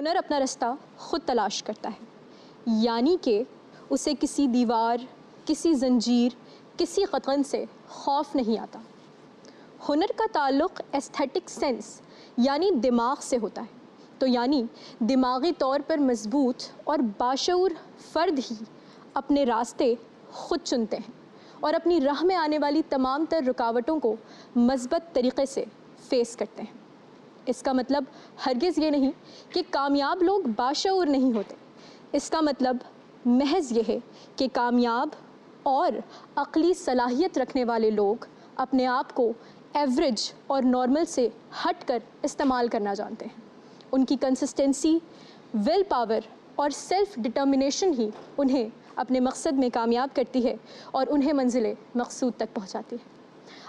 हुनर अपना रास्ता खुद तलाश करता है, यानी कि उसे किसी दीवार, किसी जंजीर, किसी क़तन से खौफ नहीं आता। हुनर का ताल्लुक़ एस्थेटिक सेंस यानी दिमाग से होता है, तो यानी दिमागी तौर पर मजबूत और बाशऊर फ़र्द ही अपने रास्ते खुद चुनते हैं और अपनी राह में आने वाली तमाम तर रुकावटों को मज़बूत तरीक़े से फ़ेस करते हैं। इसका मतलब हरगिज़ ये नहीं कि कामयाब लोग बाशऊर नहीं होते। इसका मतलब महज ये है कि कामयाब और अक़ली सलाहियत रखने वाले लोग अपने आप को एवरेज और नॉर्मल से हट कर इस्तेमाल करना जानते हैं। उनकी कंसिस्टेंसी, विल पावर और सेल्फ़ डिटर्मिनेशन ही उन्हें अपने मकसद में कामयाब करती है और उन्हें मंजिल मकसूद तक पहुँचाती है।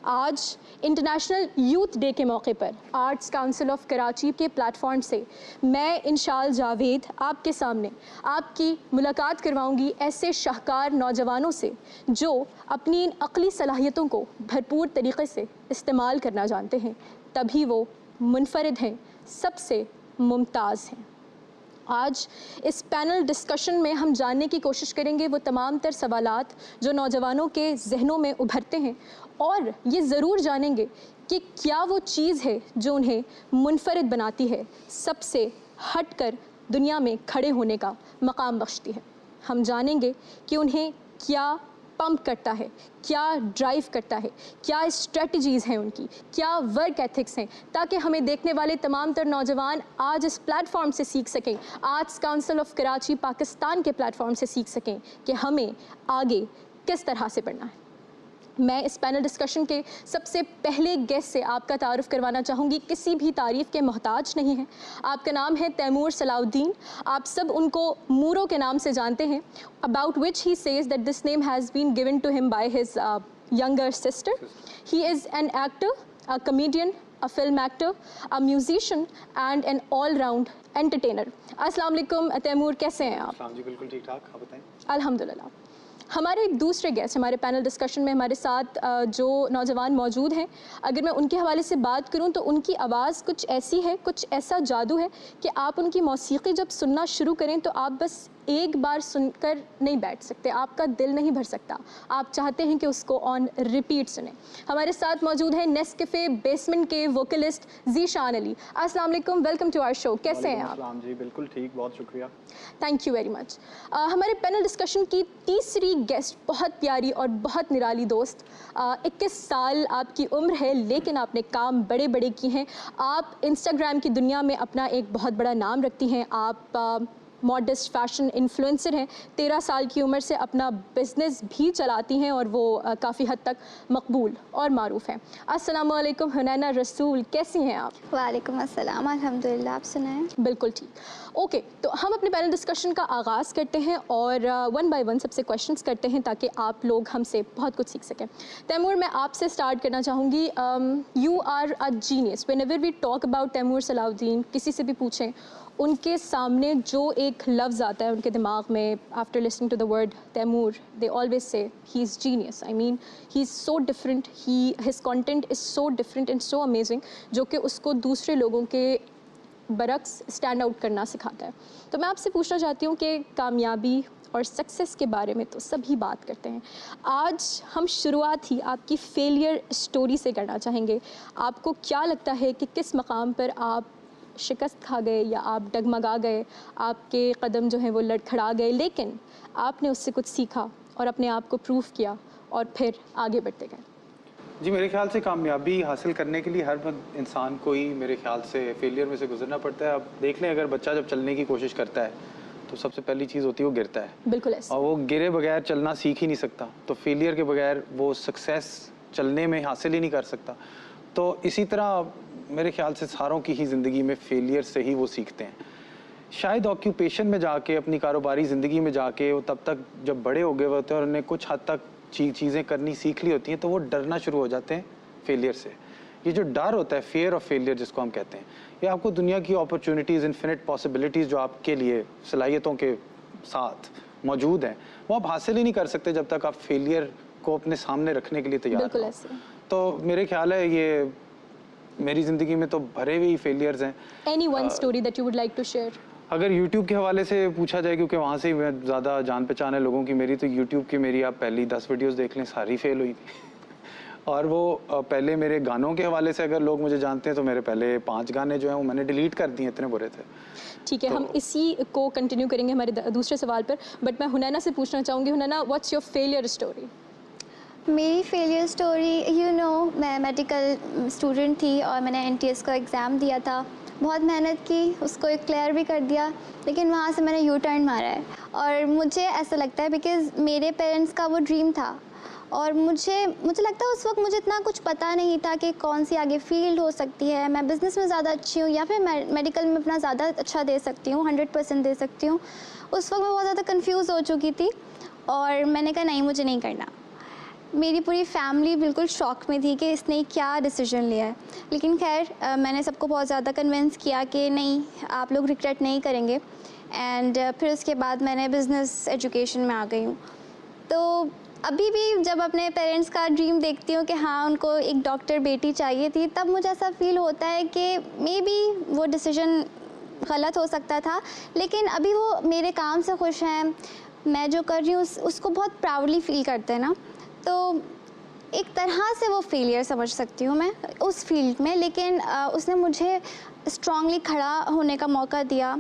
आज इंटरनेशनल यूथ डे के मौके पर आर्ट्स काउंसिल ऑफ कराची के प्लेटफॉर्म से मैं इंशाल जावेद आपके सामने आपकी मुलाकात करवाऊंगी ऐसे शाहकार नौजवानों से जो अपनी इन अक़ली सलाहियतों को भरपूर तरीक़े से इस्तेमाल करना जानते हैं, तभी वो मुनफरिद हैं, सबसे मुमताज़ हैं। आज इस पैनल डिस्कशन में हम जानने की कोशिश करेंगे वो तमाम तर सवालात जो नौजवानों के जहनों में उभरते हैं, और ये ज़रूर जानेंगे कि क्या वो चीज़ है जो उन्हें मुनफरिद बनाती है, सबसे हट कर दुनिया में खड़े होने का मकाम बख्शती है। हम जानेंगे कि उन्हें क्या पंप करता है, क्या ड्राइव करता है, क्या स्ट्रेटजीज़ हैं उनकी, क्या वर्क एथिक्स हैं, ताकि हमें देखने वाले तमाम तर नौजवान आज इस प्लेटफॉर्म से सीख सकें, arts council of Karachi Pakistan के प्लेटफॉर्म से सीख सकें कि हमें आगे किस तरह से बढ़ना है। मैं इस पैनल डिस्कशन के सबसे पहले गेस्ट से आपका तारुफ़ करवाना चाहूँगी, किसी भी तारीफ़ के मोहताज नहीं है। आपका नाम है तैमूर सलाउद्दीन। आप सब उनको मूरो के नाम से जानते हैं, about which he says that this name has been given to him by his younger sister. He is an actor, a comedian, a film actor, a musician and an all-round entertainer. अस्सलाम वालेकुम तैमूर, कैसे हैं आप? जी बिल्कुल ठीक ठाक, आप बताएं। अल्हम्दुलिल्लाह। हमारे एक दूसरे गेस्ट हमारे पैनल डिस्कशन में हमारे साथ जो नौजवान मौजूद हैं, अगर मैं उनके हवाले से बात करूं तो उनकी आवाज़ कुछ ऐसी है, कुछ ऐसा जादू है कि आप उनकी मौसीकी जब सुनना शुरू करें तो आप बस एक बार सुनकर नहीं बैठ सकते, आपका दिल नहीं भर सकता, आप चाहते हैं कि उसको ऑन रिपीट सुने। हमारे साथ मौजूद हैं नेस्कैफ़े बेसमेंट के वोकलिस्ट ज़ीशान अली। अस्सलाम वालेकुम, वेलकम टू आवर शो। कैसे हैं आप? जी बिल्कुल ठीक, बहुत शुक्रिया। Thank you very much. हमारे पैनल डिस्कशन की तीसरी गेस्ट बहुत प्यारी और बहुत निराली दोस्त, 21 साल आपकी उम्र है लेकिन आपने काम बड़े बड़े किए हैं। आप इंस्टाग्राम की दुनिया में अपना एक बहुत बड़ा नाम रखती हैं। आप मॉडेस्ट फ़ैशन इन्फ्लुएंसर हैं, 13 साल की उम्र से अपना बिज़नेस भी चलाती हैं और वो काफ़ी हद तक मकबूल और मारूफ़ हैं। अस्सलामु अलैकुम हुनैना रसूल, कैसी हैं आप? वालेकुम अस्सलाम, अल्हम्दुलिल्लाह, आप सुनाएं? बिल्कुल ठीक। ओके, तो हम अपने पैनल डिस्कशन का आगाज़ करते हैं और वन बाय वन सबसे क्वेश्चंस करते हैं ताकि आप लोग हमसे बहुत कुछ सीख सकें। तैमूर, मैं आपसे स्टार्ट करना चाहूँगी। You are a genius. Whenever we talk about Taimur Salahuddin, किसी से भी पूछें, उनके सामने जो एक लफ्ज़ आता है उनके दिमाग में after listening to the word Taimur, they always say he is genius. I mean he is so different, his content is so different and so amazing, जो कि उसको दूसरे लोगों के बरक्स स्टैंड आउट करना सिखाता है। तो मैं आपसे पूछना चाहती हूँ कि कामयाबी और सक्सेस के बारे में तो सभी बात करते हैं, आज हम शुरुआत ही आपकी फेलियर स्टोरी से करना चाहेंगे। आपको क्या लगता है कि किस मकाम पर आप शिकस्त खा गए या आप डगमगा गए, आपके कदम जो हैं वो लड़खड़ा गए, लेकिन आपने उससे कुछ सीखा और अपने आप को प्रूफ किया और फिर आगे बढ़ते गए? जी, मेरे ख्याल से कामयाबी हासिल करने के लिए हर इंसान को ही मेरे ख्याल से फेलियर में से गुजरना पड़ता है। अब देख लें, अगर बच्चा जब चलने की कोशिश करता है तो सबसे पहली चीज़ होती है वो गिरता है। बिल्कुल ऐसे। और वो गिरे बगैर चलना सीख ही नहीं सकता, तो फेलियर के बगैर वो सक्सेस चलने में हासिल ही नहीं कर सकता। तो इसी तरह मेरे ख्याल से सारों की ही ज़िंदगी में फेलियर से ही वो सीखते हैं। शायद ऑक्यूपेशन में जाके, अपनी कारोबारी ज़िंदगी में जाके, वो तब तक जब बड़े हो गए होते हैं और उन्हें कुछ हद तक चीज़ें करनी सीख ली होती हैं, तो वो डरना शुरू हो जाते हैं फेलियर से। ये जो डर होता है, फियर ऑफ फेलियर जिसको हम कहते हैं, ये आपको दुनिया की अपॉर्चुनिटीज़, इन्फिनिट पॉसिबिलिटीज़ जो आपके लिए सलाहियतों के साथ मौजूद हैं, वो आप हासिल ही नहीं कर सकते जब तक आप फेलियर को अपने सामने रखने के लिए तैयार हो। तो मेरे ख्याल है ये मेरी ज़िंदगी में तो भरे हुए ही फेलियर्स हैं। Any one story that you would like to share? अगर YouTube के हवाले से पूछा जाए, क्योंकि वहाँ से ही मैं ज़्यादा जान पहचान है लोगों की मेरी, तो YouTube की मेरी आप पहली 10 वीडियोस देख लें, सारी फेल हुई थी। और वो पहले मेरे गानों के हवाले से अगर लोग मुझे जानते हैं तो मेरे पहले 5 गाने जो हैं वो मैंने डिलीट कर दिए, इतने बुरे थे। ठीक है, हम इसी को कंटिन्यू करेंगे हमारे दूसरे सवाल पर, बट मैं हुनैना से पूछना चाहूँगी, हुनैना व्हाट्स योर फेलियर स्टोरी? मेरी फेलियर स्टोरी मैं मेडिकल स्टूडेंट थी और मैंने एनटीएस का एग्ज़ाम दिया था, बहुत मेहनत की, उसको क्लियर भी कर दिया, लेकिन वहाँ से मैंने यू टर्न मारा है। और मुझे ऐसा लगता है बिकॉज़ मेरे पेरेंट्स का वो ड्रीम था और मुझे लगता है उस वक्त मुझे इतना कुछ पता नहीं था कि कौन सी आगे फील्ड हो सकती है, मैं बिज़नेस में ज़्यादा अच्छी हूँ या फिर मेडिकल में अपना ज़्यादा अच्छा दे सकती हूँ, 100% दे सकती हूँ। उस वक्त मैं बहुत ज़्यादा कंफ्यूज हो चुकी थी और मैंने कहा नहीं, मुझे नहीं करना। मेरी पूरी फैमिली बिल्कुल शॉक में थी कि इसने क्या डिसीजन लिया है, लेकिन खैर मैंने सबको बहुत ज़्यादा कन्विंस किया कि नहीं, आप लोग रिग्रेट नहीं करेंगे। एंड फिर उसके बाद मैंने बिज़नेस एजुकेशन में आ गई हूँ। तो अभी भी जब अपने पेरेंट्स का ड्रीम देखती हूँ कि हाँ उनको एक डॉक्टर बेटी चाहिए थी, तब मुझे ऐसा फील होता है कि मे बी वो डिसीजन गलत हो सकता था, लेकिन अभी वो मेरे काम से खुश हैं, मैं जो कर रही हूँ उसको बहुत प्राउडली फील करते हैं ना, तो एक तरह से वो फेलियर समझ सकती हूँ मैं उस फील्ड में, लेकिन उसने मुझे स्ट्रांगली खड़ा होने का मौका दिया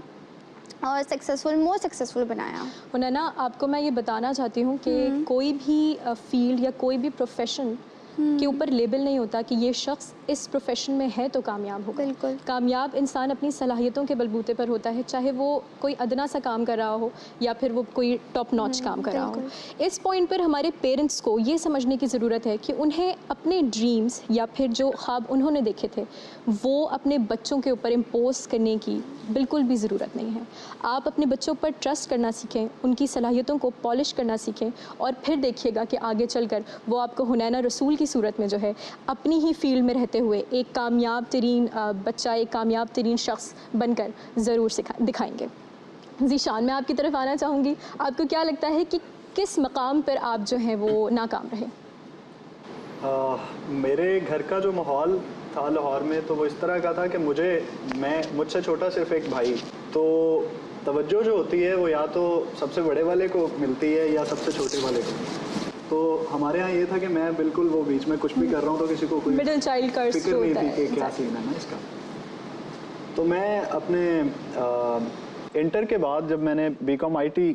और मोर सक्सेसफुल बनाया। हुनैना, आपको मैं ये बताना चाहती हूँ कि कोई भी फील्ड या कोई भी प्रोफेशन के ऊपर लेबल नहीं होता कि ये शख्स इस प्रोफेशन में है तो कामयाब होगा। बिल्कुल। कामयाब इंसान अपनी सलाहियतों के बलबूते पर होता है, चाहे वो कोई अदना सा काम कर रहा हो या फिर वो कोई टॉप नॉच काम कर रहा हो। इस पॉइंट पर हमारे पेरेंट्स को ये समझने की ज़रूरत है कि उन्हें अपने ड्रीम्स या फिर जो ख्वाब उन्होंने देखे थे वो अपने बच्चों के ऊपर इम्पोज करने की बिल्कुल भी ज़रूरत नहीं है। आप अपने बच्चों पर ट्रस्ट करना सीखें, उनकी सलाहियतों को पॉलिश करना सीखें और फिर देखिएगा कि आगे चलकर वो आपको हुनैना रसूल की सूरत में जो है अपनी ही फील्ड में रहते हुए एक कामयाब तरीन बच्चा, एक कामयाब तरीन शख्स बनकर ज़रूर दिखाएंगे। ज़ीशान, मैं आपकी तरफ आना चाहूँगी, आपको क्या लगता है कि किस मकाम पर आप जो हैं वो नाकाम रहे? मेरे घर का जो माहौल था लाहौर में, तो वो इस तरह का था कि मुझसे छोटा सिर्फ एक भाई, तो तवज्जो जो होती है वो या तो सबसे बड़े वाले को मिलती है या सबसे छोटे वाले को। तो हमारे यहाँ ये था कि मैं बिल्कुल वो बीच में कुछ भी कर रहा हूँ तो किसी को कोई मिडिल चाइल्ड का फिक्र नहीं थी कि क्या सीन है ना इसका। तो मैं अपने इंटर के बाद जब मैंने बीकॉम आईटी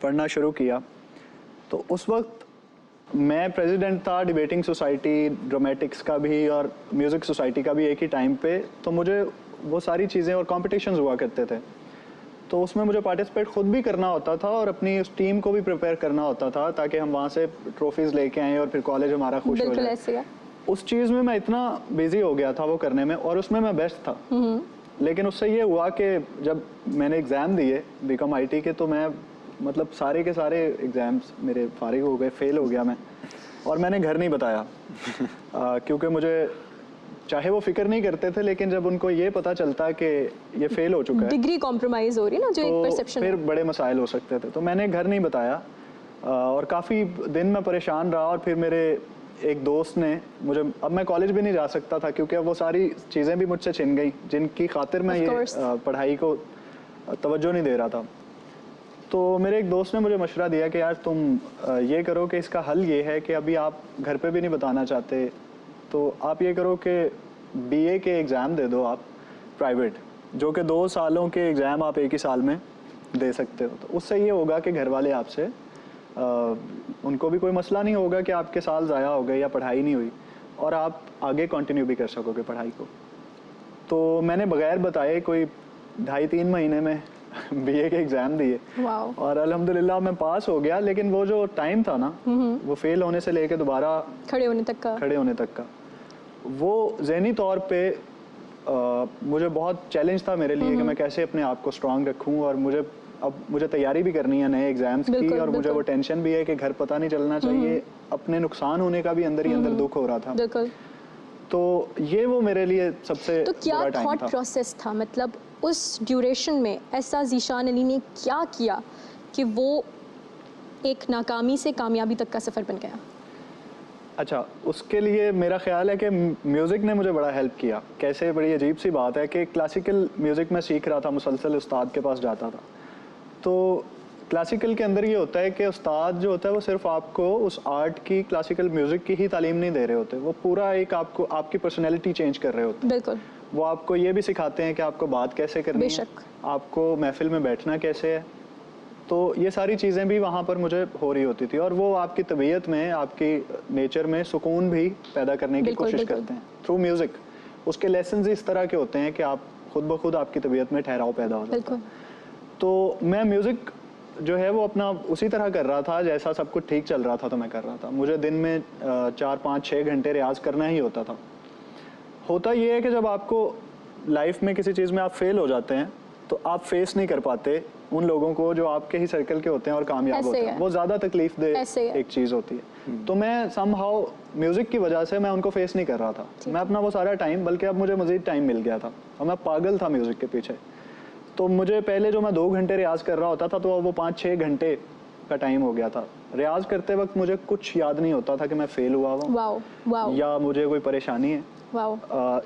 पढ़ना शुरू किया, तो उस वक्त मैं प्रेसिडेंट था डिबेटिंग सोसाइटी, ड्रामेटिक्स का भी और म्यूज़िक सोसाइटी का भी एक ही टाइम पे। तो मुझे वो सारी चीज़ें और कॉम्पिटिशन्स हुआ करते थे, तो उसमें मुझे पार्टिसिपेट खुद भी करना होता था और अपनी उस टीम को भी प्रिपेयर करना होता था ताकि हम वहाँ से ट्रॉफीज़ लेके आएँ और फिर कॉलेज हमारा खुश हो जाए। उस चीज़ में मैं इतना बिजी हो गया था वो करने में, और उसमें मैं बेस्ट था। लेकिन उससे ये हुआ कि जब मैंने एग्ज़ाम दिए बीकॉम आईटी के, तो मैं मतलब सारे के सारे एग्ज़ाम्स मेरे फारिग हो गए, फेल हो गया मैं, और मैंने घर नहीं बताया क्योंकि मुझे चाहे वो फिक्र नहीं करते थे, लेकिन जब उनको ये पता चलता कि ये फेल हो चुका है, डिग्री कॉम्प्रोमाइज़ हो रही है ना, जो एक परसेप्शन, फिर बड़े मसाइल हो सकते थे। तो मैंने घर नहीं बताया और काफ़ी दिन मैं परेशान रहा। और फिर मेरे एक दोस्त ने मुझे, अब मैं कॉलेज भी नहीं जा सकता था क्योंकि अब वो सारी चीज़ें भी मुझसे छिन गई जिनकी खातिर मैं ये पढ़ाई को तवज्जो नहीं दे रहा था। तो मेरे एक दोस्त ने मुझे मशवरा दिया कि यार तुम ये करो कि इसका हल ये है कि अभी आप घर पे भी नहीं बताना चाहते, तो आप ये करो कि बीए के एग्ज़ाम दे दो आप प्राइवेट, जो कि 2 सालों के एग्ज़ाम आप एक ही साल में दे सकते हो। तो उससे ये होगा कि घर वाले आपसे उनको भी कोई मसला नहीं होगा कि आपके साल ज़ाया हो गए या पढ़ाई नहीं हुई, और आप आगे कंटिन्यू भी कर सकोगे पढ़ाई को। तो मैंने बगैर बताए कोई 2.5-3 महीने में बीए के एग्ज़ाम दिए और अल्हम्दुलिल्लाह मैं पास हो गया। लेकिन वो जो टाइम था ना, वो फेल होने से लेके दोबारा खड़े होने तक का वो ज़हनी तौर पे मुझे बहुत चैलेंज था मेरे लिए कि मैं कैसे अपने आप को स्ट्रांग रखूं। और मुझे तैयारी भी करनी है नए एग्जाम्स की, और मुझे वो टेंशन भी है कि घर पता नहीं चलना चाहिए, अपने नुकसान होने का भी अंदर ही अंदर दुख हो रहा था। तो ये वो मेरे लिए सबसे तो क्या थॉट प्रोसेस था, मतलब उस ड्यूरेशन में ऐसा ज़ीशान अली ने क्या किया कि वो एक नाकामी से कामयाबी तक का सफ़र बन गया? अच्छा, उसके लिए मेरा ख्याल है कि म्यूज़िक ने मुझे बड़ा हेल्प किया। कैसे, बड़ी अजीब सी बात है कि क्लासिकल म्यूज़िक मैं सीख रहा था, मुसलसल उस्ताद के पास जाता था। तो क्लासिकल के अंदर ये होता है कि उस्ताद जो होता है वो सिर्फ आपको उस आर्ट की, क्लासिकल म्यूज़िक की ही तालीम नहीं दे रहे होते, वो पूरा एक आपको आपकी पर्सनैलिटी चेंज कर रहे होते हैं। बिल्कुल। वो आपको ये भी सिखाते हैं कि आपको बात कैसे करनी है, बेशक। आपको महफिल में बैठना कैसे है। तो ये सारी चीज़ें भी वहाँ पर मुझे हो रही होती थी, और वो आपकी तबीयत में, आपकी नेचर में सुकून भी पैदा करने की बिल्कुल, कोशिश बिल्कुल। करते हैं थ्रू म्यूज़िक। उसके लेसन्स इस तरह के होते हैं कि आप खुद ब खुद आपकी तबीयत में ठहराव पैदा हो जाता है। बिल्कुल। तो मैं म्यूज़िक जो है वो अपना उसी तरह कर रहा था, जैसा सब कुछ ठीक चल रहा था तो मैं कर रहा था। मुझे दिन में 4, 5, 6 घंटे रियाज करना ही होता था। होता ये है कि जब आपको लाइफ में किसी चीज़ में आप फेल हो जाते हैं तो आप फेस नहीं कर पाते उन लोगों को जो आपके ही सर्कल के होते हैं और कामयाब ऐसे होते है। हैं। वो ज़्यादा तकलीफ दे ऐसे है। एक चीज़ होती है। तो मैं समहाउ म्यूज़िक की वजह से मैं उनको फेस नहीं कर रहा था। मैं अपना वो सारा टाइम, बल्कि अब मुझे मज़ीद टाइम मिल गया था और मैं पागल था म्यूज़िक के पीछे। तो मुझे पहले जो मैं 2 घंटे रियाज कर रहा होता था तो वो 5-6 घंटे का टाइम हो गया था। रियाज करते वक्त मुझे कुछ याद नहीं होता था कि मैं फेल हुआ हूँ वाओ वाओ या मुझे कोई परेशानी है। वाओ।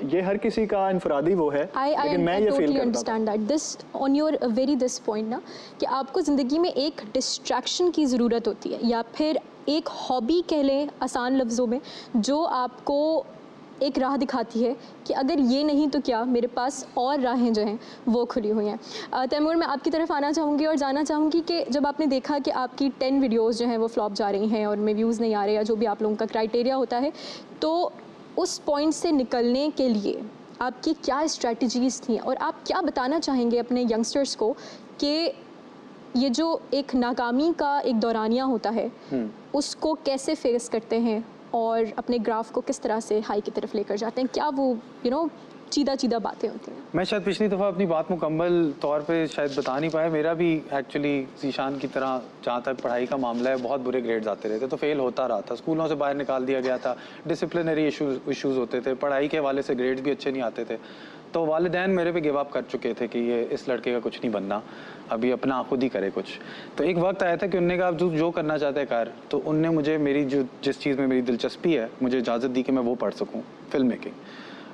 ये हर किसी का इनफरादी वो है, लेकिन मैं ये फील totally करता था। understand that. This on your very this point ना, कि आपको ज़िंदगी में एक डिस्ट्रैक्शन की ज़रूरत होती है, या फिर एक हॉबी कह लें आसान लफ्ज़ों में, जो आपको एक राह दिखाती है कि अगर ये नहीं तो क्या, मेरे पास और राहें जो हैं वो खुली हुई हैं। तैमूर, मैं आपकी तरफ आना चाहूँगी और जानना चाहूँगी कि जब आपने देखा कि आपकी 10 वीडियोज़ जो हैं वो फ्लॉप जा रही हैं और उनमें व्यूज़ नहीं आ रहे, या जो भी आप लोगों का क्राइटेरिया होता है, तो उस पॉइंट से निकलने के लिए आपकी क्या स्ट्रैटेजीज़ थी, और आप क्या बताना चाहेंगे अपने यंगस्टर्स को कि ये जो एक नाकामी का एक दौरानिया होता है उसको कैसे फेस करते हैं और अपने ग्राफ को किस तरह से हाई की तरफ लेकर जाते हैं? क्या वो चीदा बातें होती हैं? मैं शायद पिछली दफ़ा अपनी बात मुकम्मल तौर पे शायद बता नहीं पाया। मेरा भी एक्चुअली ज़ीशान की तरह, जहाँ तक पढ़ाई का मामला है, बहुत बुरे ग्रेड्स आते रहते, तो फेल होता रहा था, स्कूलों से बाहर निकाल दिया गया था, डिसिप्लिनरी इश्यूज़ होते थे, पढ़ाई के हवाले से ग्रेड्स भी अच्छे नहीं आते थे। तो वालिदैन मेरे पे गिव अप कर चुके थे कि ये इस लड़के का कुछ नहीं बनना, अभी अपना खुद ही करे कुछ। तो एक वक्त आया था कि उन्होंने कहा अब जो करना चाहते हैं कर। तो उनने मुझे मेरी जिस चीज़ में मेरी दिलचस्पी है, मुझे इजाज़त दी कि मैं वो पढ़ सकूँ, फिल्म मेकिंग।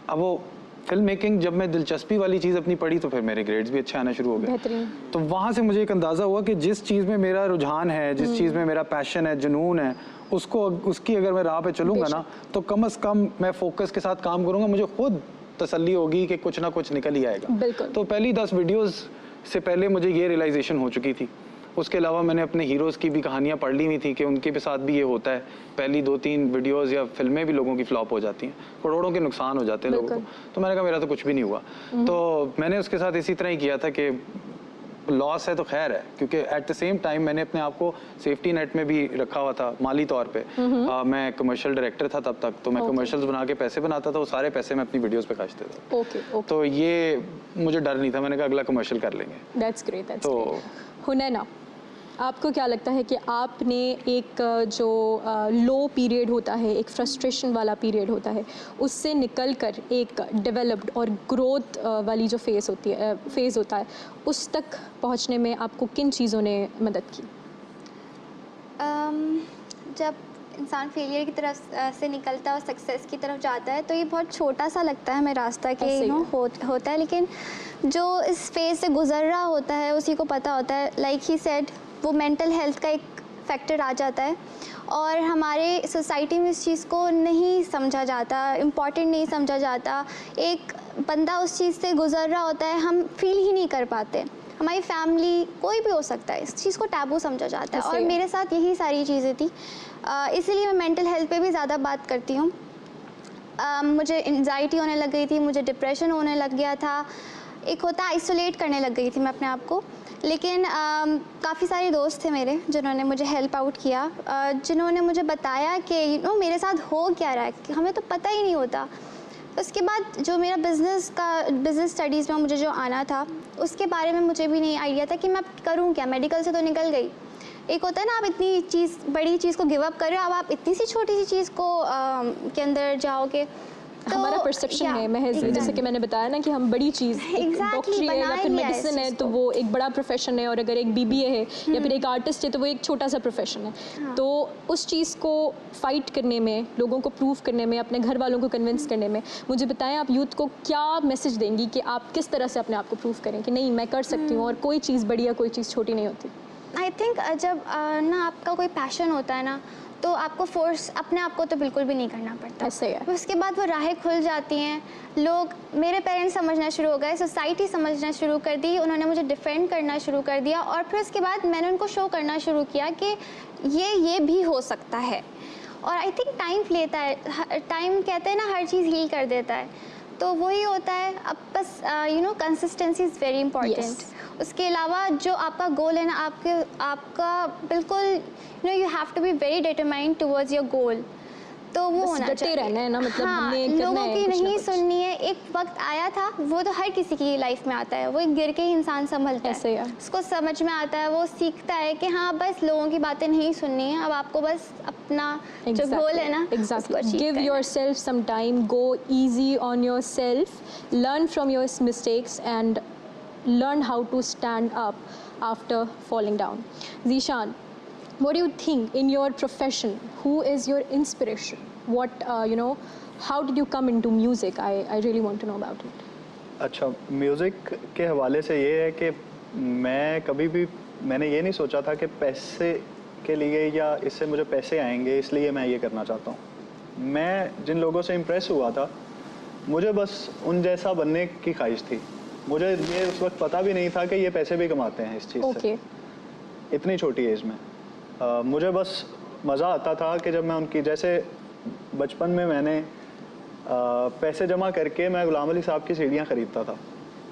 अब वो फिल्म मेकिंग जब मैं दिलचस्पी वाली चीज़ अपनी पढ़ी तो फिर मेरे ग्रेड्स भी अच्छे आना शुरू हो गए। बेहतरीन। तो वहाँ से मुझे एक अंदाज़ा हुआ कि जिस चीज़ में मेरा रुझान है, जिस चीज़ में मेरा पैशन है, जुनून है, उसकी अगर मैं राह पे चलूँगा ना, तो कम से कम मैं फोकस के साथ काम करूँगा, मुझे खुद तसल्ली होगी कि कुछ ना कुछ निकल ही आएगा। बिल्कुल। तो पहली 10 वीडियोस से पहले मुझे ये रियलाइजेशन हो चुकी थी। उसके अलावा मैंने अपने हीरोज़ की भी कहानियाँ पढ़ ली हुई थी कि उनके साथ भी ये होता है। पहली 2-3 वीडियोज़ या फिल्में भी लोगों की फ्लॉप हो जाती हैं, करोड़ों के नुकसान हो जाते हैं लोगों को। तो मैंने कहा मेरा तो कुछ भी नहीं हुआ। तो मैंने उसके साथ इसी तरह ही किया था कि लॉस है तो खैर है, क्योंकि एट द सेम टाइम मैंने अपने आप को सेफ्टी नेट में भी रखा हुआ था माली तौर पे। मैं कमर्शियल डायरेक्टर था तब तक, तो मैं कमर्शियल्स बना के पैसे बनाता था, वो सारे पैसे मैं अपनी वीडियोस पे खर्चते था। ओके। तो ये मुझे डर नहीं था, मैंने कहा अगला कमर्शियल कर लेंगे। That's great. तो हुनैना, आपको क्या लगता है कि आपने एक जो लो पीरियड होता है, एक फ्रस्ट्रेशन वाला पीरियड होता है, उससे निकल कर एक डेवलप्ड और ग्रोथ वाली जो फेज़ होता है, उस तक पहुंचने में आपको किन चीज़ों ने मदद की? जब इंसान फेलियर की तरफ से निकलता है और सक्सेस की तरफ जाता है तो ये बहुत छोटा सा लगता है हमें रास्ता कि होता है, लेकिन जो इस फेज से गुजर रहा होता है उसी को पता होता है। लाइक ही सेड, वो मेंटल हेल्थ का एक फैक्टर आ जाता है और हमारे सोसाइटी में इस चीज़ को नहीं समझा जाता, इम्पॉर्टेंट नहीं समझा जाता। एक बंदा उस चीज़ से गुजर रहा होता है, हम फील ही नहीं कर पाते। हमारी फैमिली, कोई भी हो सकता है, इस चीज़ को टैबू समझा जाता है और मेरे साथ यही सारी चीज़ें थी। इसीलिए मैं मेंटल हेल्थ पे भी ज़्यादा बात करती हूँ। मुझे एंजाइटी होने लग गई थी, मुझे डिप्रेशन होने लग गया था, एक होता आइसोलेट करने लग गई थी मैं अपने आप को। लेकिन काफ़ी सारे दोस्त थे मेरे जिन्होंने मुझे हेल्प आउट किया, जिन्होंने मुझे बताया कि मेरे साथ हो क्या रहा है, हमें तो पता ही नहीं होता। उसके बाद जो मेरा बिज़नेस स्टडीज़ में मुझे जो आना था उसके बारे में मुझे भी नहीं आइडिया था कि मैं करूं क्या। मेडिकल से तो निकल गई, एक होता है ना, आप इतनी बड़ी चीज़ को गिव अप कर रहे हो, अब आप इतनी सी छोटी सी चीज़ को के अंदर जाओगे। हमारा परसेप्शन है महज, जैसे कि मैंने बताया ना कि हम बड़ी चीज़ डॉक्टरी है या फिर मेडिसिन है तो वो एक बड़ा प्रोफेशन है, और अगर एक बीबीए है या फिर एक आर्टिस्ट है तो वो एक छोटा सा प्रोफेशन है। तो उस चीज़ को फाइट करने में, लोगों को प्रूव करने में, अपने घर वालों को कन्विंस करने में, मुझे बताएं आप यूथ को क्या मैसेज देंगी कि आप किस तरह से अपने आप को प्रूव करें कि नहीं मैं कर सकती हूँ और कोई चीज़ बड़ी या कोई चीज़ छोटी नहीं होती। आई थिंक जब ना आपका कोई पैशन होता है ना तो आपको फोर्स अपने आप को तो बिल्कुल भी नहीं करना पड़ता। ऐसे है। उसके बाद वो राहें खुल जाती हैं। लोग, मेरे पेरेंट्स समझना शुरू हो गए, सोसाइटी समझना शुरू कर दी, उन्होंने मुझे डिफेंड करना शुरू कर दिया, और फिर उसके बाद मैंने उनको शो करना शुरू किया कि ये भी हो सकता है। और आई थिंक टाइम लेता है, टाइम कहते हैं ना हर चीज़ हील कर देता है, तो वही होता है। अब बस कंसिस्टेंसी इज़ वेरी इंपॉर्टेंट। उसके अलावा जो आपका गोल है ना, आपका बिल्कुल you have to be very determined towards your goal, तो वो होना चाहिए। रहना है ना, मतलब हाँ, हमने करना लोगों है की कुछ ना नहीं कुछ। सुननी है। एक वक्त आया था, वो तो हर किसी की लाइफ में आता है, वो एक गिर के ही इंसान संभलता ऐसे है, है। उसको समझ में आता है, वो सीखता है कि हाँ बस लोगों की बातें नहीं सुननी है, अब आपको बस अपना जो गोल है ना उसको achieve Give करना है। yourself some time, go easy on yourself, learn from your mistakes and learn how to stand up after falling down. Zishan, what do you think in your profession? Who is your inspiration? What how did you come into music? I really want to know about it. अच्छा, music के हवाले से ये है कि मैंने ये नहीं सोचा था कि पैसे के लिए या इससे मुझे पैसे आएंगे इसलिए मैं ये करना चाहता हूँ। मैं जिन लोगों से इम्प्रेस हुआ था, मुझे बस उन जैसा बनने की ख्वाहिश थी। मुझे ये उस वक्त पता भी नहीं था कि ये पैसे भी कमाते हैं इस चीज़ से, इतनी छोटी एज में। मुझे बस मज़ा आता था कि जब मैं उनकी, जैसे बचपन में मैंने पैसे जमा करके मैं गुलाम अली साहब की सीढ़ियाँ ख़रीदता था,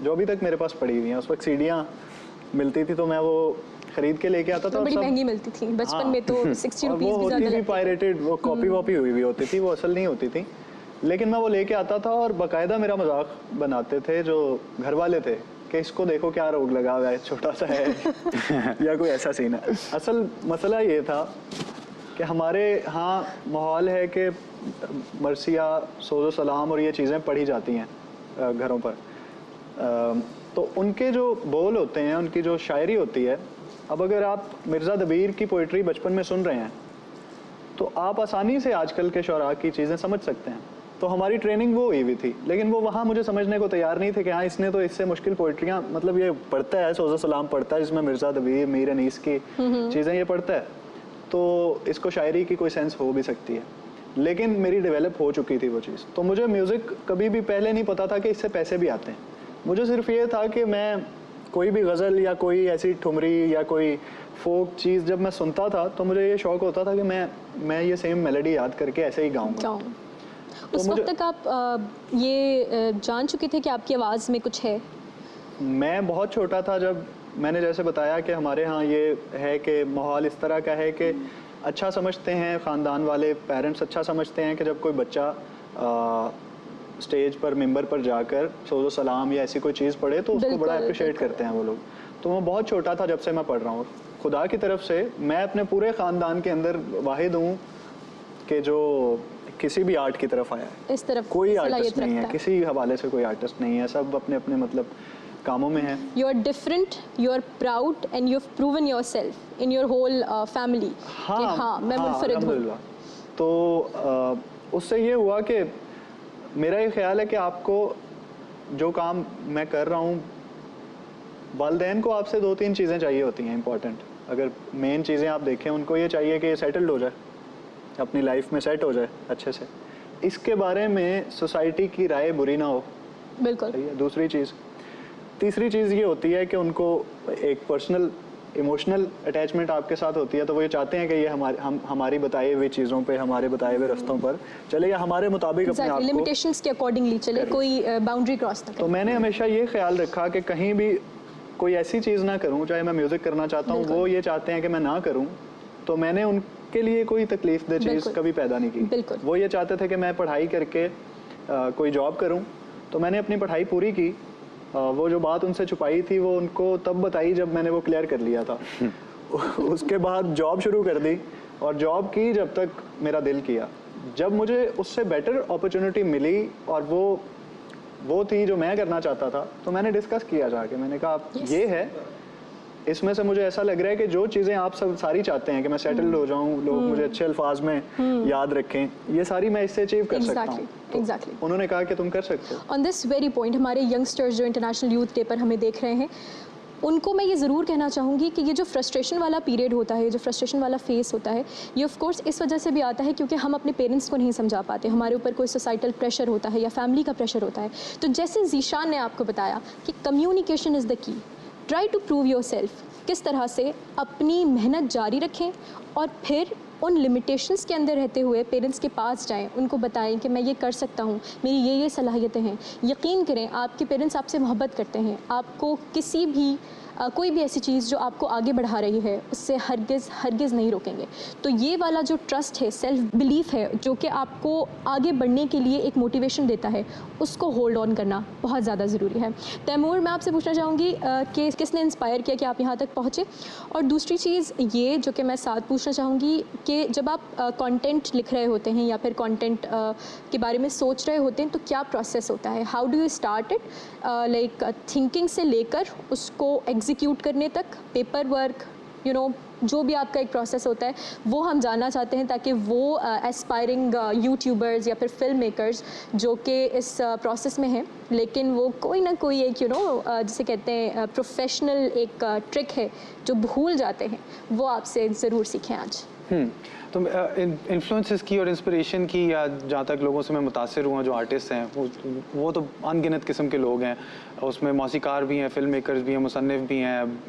जो अभी तक मेरे पास पड़ी हुई हैं। उस वक्त सीढ़ियाँ मिलती थी तो मैं वो ख़रीद के लेके आता था। बड़ी महंगी मिलती थी बचपन में तो 60 रुपीस वो भी होती ज़्यादा थी लगती थी। पायरेटेड, वो कॉपी वॉपी हुई हुई होती थी, वो असल नहीं होती थी। लेकिन मैं वो लेके आता था और बाकायदा मेरा मजाक बनाते थे जो घर वाले थे कि इसको देखो क्या रोग लगा हुआ है, छोटा सा है या कोई ऐसा सीन है। असल मसला ये था कि हमारे यहाँ माहौल है कि मरसिया, सोज़ो सलाम और ये चीज़ें पढ़ी जाती हैं घरों पर। तो उनके जो बोल होते हैं, उनकी जो शायरी होती है, अब अगर आप मिर्ज़ा दबीर की पोइट्री बचपन में सुन रहे हैं तो आप आसानी से आजकल के शौरा की चीज़ें समझ सकते हैं। तो हमारी ट्रेनिंग वो हुई थी, लेकिन वो वहाँ मुझे समझने को तैयार नहीं थे कि हाँ इसने तो इससे मुश्किल पोइट्रियाँ, मतलब ये पढ़ता है, सोज़ो सलाम पढ़ता है जिसमें मिर्ज़ा दबीर, मीर अनीस की चीज़ें ये पढ़ता है, तो इसको शायरी की कोई सेंस हो भी सकती है। लेकिन मेरी डेवलप हो चुकी थी वो चीज़। तो मुझे म्यूज़िक कभी भी पहले नहीं पता था कि इससे पैसे भी आते हैं। मुझे सिर्फ ये था कि मैं कोई भी गज़ल या कोई ऐसी ठुमरी या कोई फोक चीज़ जब मैं सुनता था तो मुझे ये शौक़ होता था कि मैं ये सेम मेलोडी याद करके ऐसे ही गाऊंगा। उस वक्त तक आप ये जान चुके थे कि आपकी आवाज़ में कुछ है? मैं बहुत छोटा था जब मैंने जैसे बताया कि हमारे यहाँ ये है कि माहौल इस तरह का है कि अच्छा समझते हैं, ख़ानदान वाले पेरेंट्स अच्छा समझते हैं कि जब कोई बच्चा स्टेज पर मिंबर पर जाकर सोज़ो सलाम या ऐसी कोई चीज़ पढ़े तो उसको बड़ा अप्रिशिएट करते हैं वो लोग। तो मैं बहुत छोटा था जब से मैं पढ़ रहा हूँ। खुदा की तरफ से मैं अपने पूरे ख़ानदान के अंदर वाहिद हूँ कि जो किसी भी आर्ट की तरफ आया है। इस तरफ कोई आर्टिस्ट नहीं है, किसी हवाले से कोई आर्टिस्ट नहीं है, सब अपने अपने मतलब कामों में है। You are different, you are proud and you have proven yourself in your whole family। हाँ, मैं मुनफरिद हूँ। तो उससे ये हुआ कि मेरा ये ख्याल है कि आपको जो काम मैं कर रहा हूँ, वालिदैन को आपसे 2-3 चीज़ें चाहिए होती हैं इंपॉर्टेंट। अगर मेन चीज़ें आप देखें, उनको ये चाहिए कि सेटल्ड हो जाए, अपनी लाइफ में सेट हो जाए अच्छे से। इसके बारे में सोसाइटी की राय बुरी ना हो। बिल्कुल। दूसरी चीज़, तीसरी चीज़ ये होती है कि उनको एक पर्सनल इमोशनल अटैचमेंट आपके साथ होती है, तो वो ये चाहते हैं कि ये हमारी बताए हुई चीज़ों पे, हमारे बताए हुए रास्तों पर चले या हमारे मुताबिक अपने आप को लिमिटेशंस के अकॉर्डिंगली चले, कोई बाउंड्री क्रॉस ना करे। तो मैंने हमेशा ये ख्याल रखा कि कहीं भी कोई ऐसी चीज़ ना करूं, चाहे मैं म्यूज़िक करना चाहता हूं, वो ये चाहते हैं कि मैं ना करूं, तो मैंने उनके लिए कोई तकलीफ दे चीज़ कभी पैदा नहीं की। वो ये चाहते थे कि मैं पढ़ाई करके कोई जॉब करूं, तो मैंने अपनी पढ़ाई पूरी की। वो जो बात उनसे छुपाई थी वो उनको तब बताई जब मैंने वो क्लियर कर लिया था। उसके बाद जॉब शुरू कर दी और जॉब की जब तक मेरा दिल किया। जब मुझे उससे बेटर अपॉर्चुनिटी मिली और वो थी जो मैं करना चाहता था, तो मैंने डिस्कस किया जाके, मैंने कहा ये है, इसमें से मुझे ऐसा लग रहा है कि जो चीज़ें आप सब सारी चाहते हैं कि मैं सेटल्ड हो जाऊं, लोग मुझे अच्छे अल्फाज में याद रखें, ये सारी मैं इससे अचीव कर सकता हूँ। एग्जैक्टली उन्होंने कहा कि तुम कर सकते हो। ऑन दिस वेरी पॉइंट हमारे यंगस्टर्स जो इंटरनेशनल यूथ डे पर हमें देख रहे हैं, उनको मैं ये ज़रूर कहना चाहूँगी कि ये जो फ्रस्ट्रेशन वाला पीरियड होता है, जो फ्रस्ट्रेशन वाला फेस होता है, ये ऑफ कोर्स इस वजह से भी आता है क्योंकि हम अपने पेरेंट्स को नहीं समझा पाते, हमारे ऊपर कोई सोसाइटल प्रेशर होता है या फैमिली का प्रेशर होता है। तो जैसे ज़ीशान ने आपको बताया कि communication is the key, try to prove yourself, किस तरह से अपनी मेहनत जारी रखें और फिर उन लिमिटेशंस के अंदर रहते हुए पेरेंट्स के पास जाएं, उनको बताएं कि मैं ये कर सकता हूँ, मेरी ये सलाहियतें हैं। यकीन करें, आपके पेरेंट्स आपसे मोहब्बत करते हैं, आपको किसी भी कोई भी ऐसी चीज़ जो आपको आगे बढ़ा रही है उससे हरगिज़ नहीं रोकेंगे। तो ये वाला जो ट्रस्ट है, सेल्फ बिलीफ है, जो कि आपको आगे बढ़ने के लिए एक मोटिवेशन देता है, उसको होल्ड ऑन करना बहुत ज़्यादा ज़रूरी है। तैमूर, मैं आपसे पूछना चाहूँगी कि किसने इंस्पायर किया कि आप यहाँ तक पहुँचे? और दूसरी चीज़ ये जो कि मैं साथ पूछना चाहूँगी कि जब आप कंटेंट लिख रहे होते हैं या फिर कंटेंट के बारे में सोच रहे होते हैं, तो क्या प्रोसेस होता है? How do you start it, like thinking से लेकर उसको एग्जीक्यूट करने तक, पेपर वर्क, यू नो, जो भी आपका एक प्रोसेस होता है वो हम जानना चाहते हैं, ताकि वो एस्पायरिंग यूट्यूबर्स या फिर फिल्म मेकर्स जो कि इस प्रोसेस में हैं लेकिन वो कोई ना कोई एक जिसे कहते हैं प्रोफेशनल एक ट्रिक है जो भूल जाते हैं, वो आपसे ज़रूर सीखें आज। तो इन्फ्लुएंसेस की और इंस्पिरेशन की, या जहाँ तक लोगों से मैं मुतासिर हुआ जो आर्टिस्ट हैं वो तो अनगिनत किस्म के लोग हैं। उसमें मौसीकार भी हैं, फिल्म मेकर्स भी हैं, मुसन्निफ भी हैं।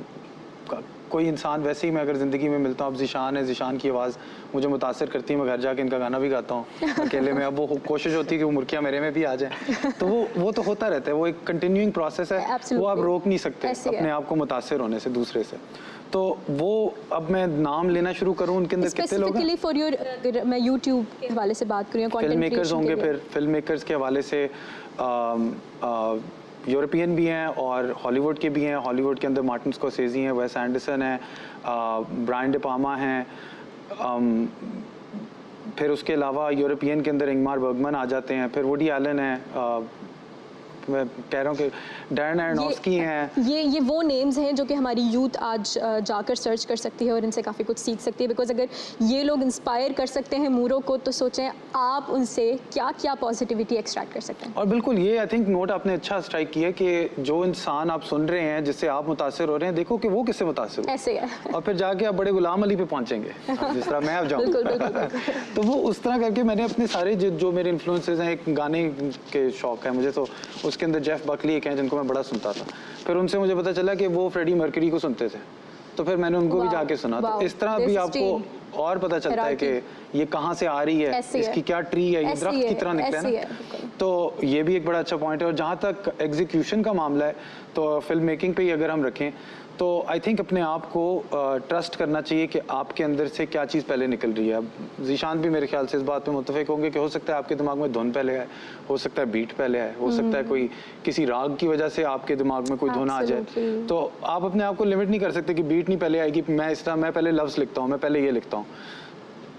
कोई इंसान वैसे ही मैं अगर ज़िंदगी में मिलता हूँ, अब ज़ीशान है, ज़ीशान की आवाज़ मुझे मुतासिर करती है, मैं घर जाके इनका गाना भी गाता हूँ अकेले में। अब वो कोशिश होती है कि वो मुर्कियाँ मेरे में भी आ जाएँ, तो वो तो होता रहता है, वो एक कंटिन्यूइंग प्रोसेस है, वो आप रोक नहीं सकते अपने आप को मुतासिर होने से दूसरे से। तो वो अब मैं नाम लेना शुरू करूँ, उनके अंदर कितने लोग हैं? फॉर योर, अगर मैं यूट्यूब के हवाले से बात करूँ, फिल्म मेकर्स होंगे, फिर फिल्म मेकर्स के हवाले से यूरोपियन भी हैं और हॉलीवुड के भी हैं। हॉलीवुड के अंदर मार्टिन स्कॉर्सेज़ी हैं, वेस एंडरसन हैं, ब्रायन डे पामा हैं। फिर उसके अलावा यूरोपियन के अंदर इंगमार बर्गमन आ जाते हैं, फिर वुडी एलन है, मैं कह रहा हूँ कि डैरेन अरोनोफ्स्की हैं। ये वो नेम्स हैं जो कि हमारी यूथ आज जाकर सर्च कर सकती है और इनसे काफ़ी कुछ सीख सकती है। बिकॉज अगर ये लोग इंस्पायर कर सकते हैं मूरों को, तो सोचें आप उनसे क्या क्या पॉजिटिविटी एक्सट्रैक्ट कर सकते हैं। और बिल्कुल ये आई थिंक नोट आपने अच्छा स्ट्राइक किया कि जो इंसान आप सुन रहे हैं, जिससे आप मुतासिर हो रहे हैं, देखो कि वो किससे मुतासिर हो, ऐसे है। और फिर जाके आप बड़े गुलाम अली पे पहुंचेंगे जिस तरह मैं अब जाऊँ। तो वो उस तरह करके मैंने अपने सारे जो मेरे इन्फ्लुएंसेस हैं, एक गाने के शौक है मुझे, तो उसके अंदर जेफ बकली एक हैं जिनको मैं बड़ा सुनता था। फिर उनसे मुझे पता चला कि वो फ्रेडी मर्करी को सुनते थे, तो फिर मैंने उनको भी जाके सुना। तो इस तरह भी आपको और पता चलता है कि ये कहाँ से आ रही है, इसकी क्या ट्री है, ये दरख्त की तरह निकले ना। तो ये भी एक बड़ा अच्छा पॉइंट है। और जहाँ तक एग्जीक्यूशन का मामला है, तो फिल्म मेकिंग पे ही अगर हम रखें, तो आई थिंक अपने आप को ट्रस्ट करना चाहिए कि आपके अंदर से क्या चीज़ पहले निकल रही है। अब ज़ीशान भी मेरे ख्याल से इस बात पे मुत्तफ़िक होंगे कि हो सकता है आपके दिमाग में धुन पहले आए, हो सकता है बीट पहले आए, हो सकता है कोई किसी राग की वजह से आपके दिमाग में कोई धुन आ जाए। तो आप अपने आप को लिमिट नहीं कर सकते कि बीट नहीं पहले आएगी, मैं इस तरह मैं पहले लफ्ज़ लिखता हूँ, मैं पहले ये लिखता हूँ।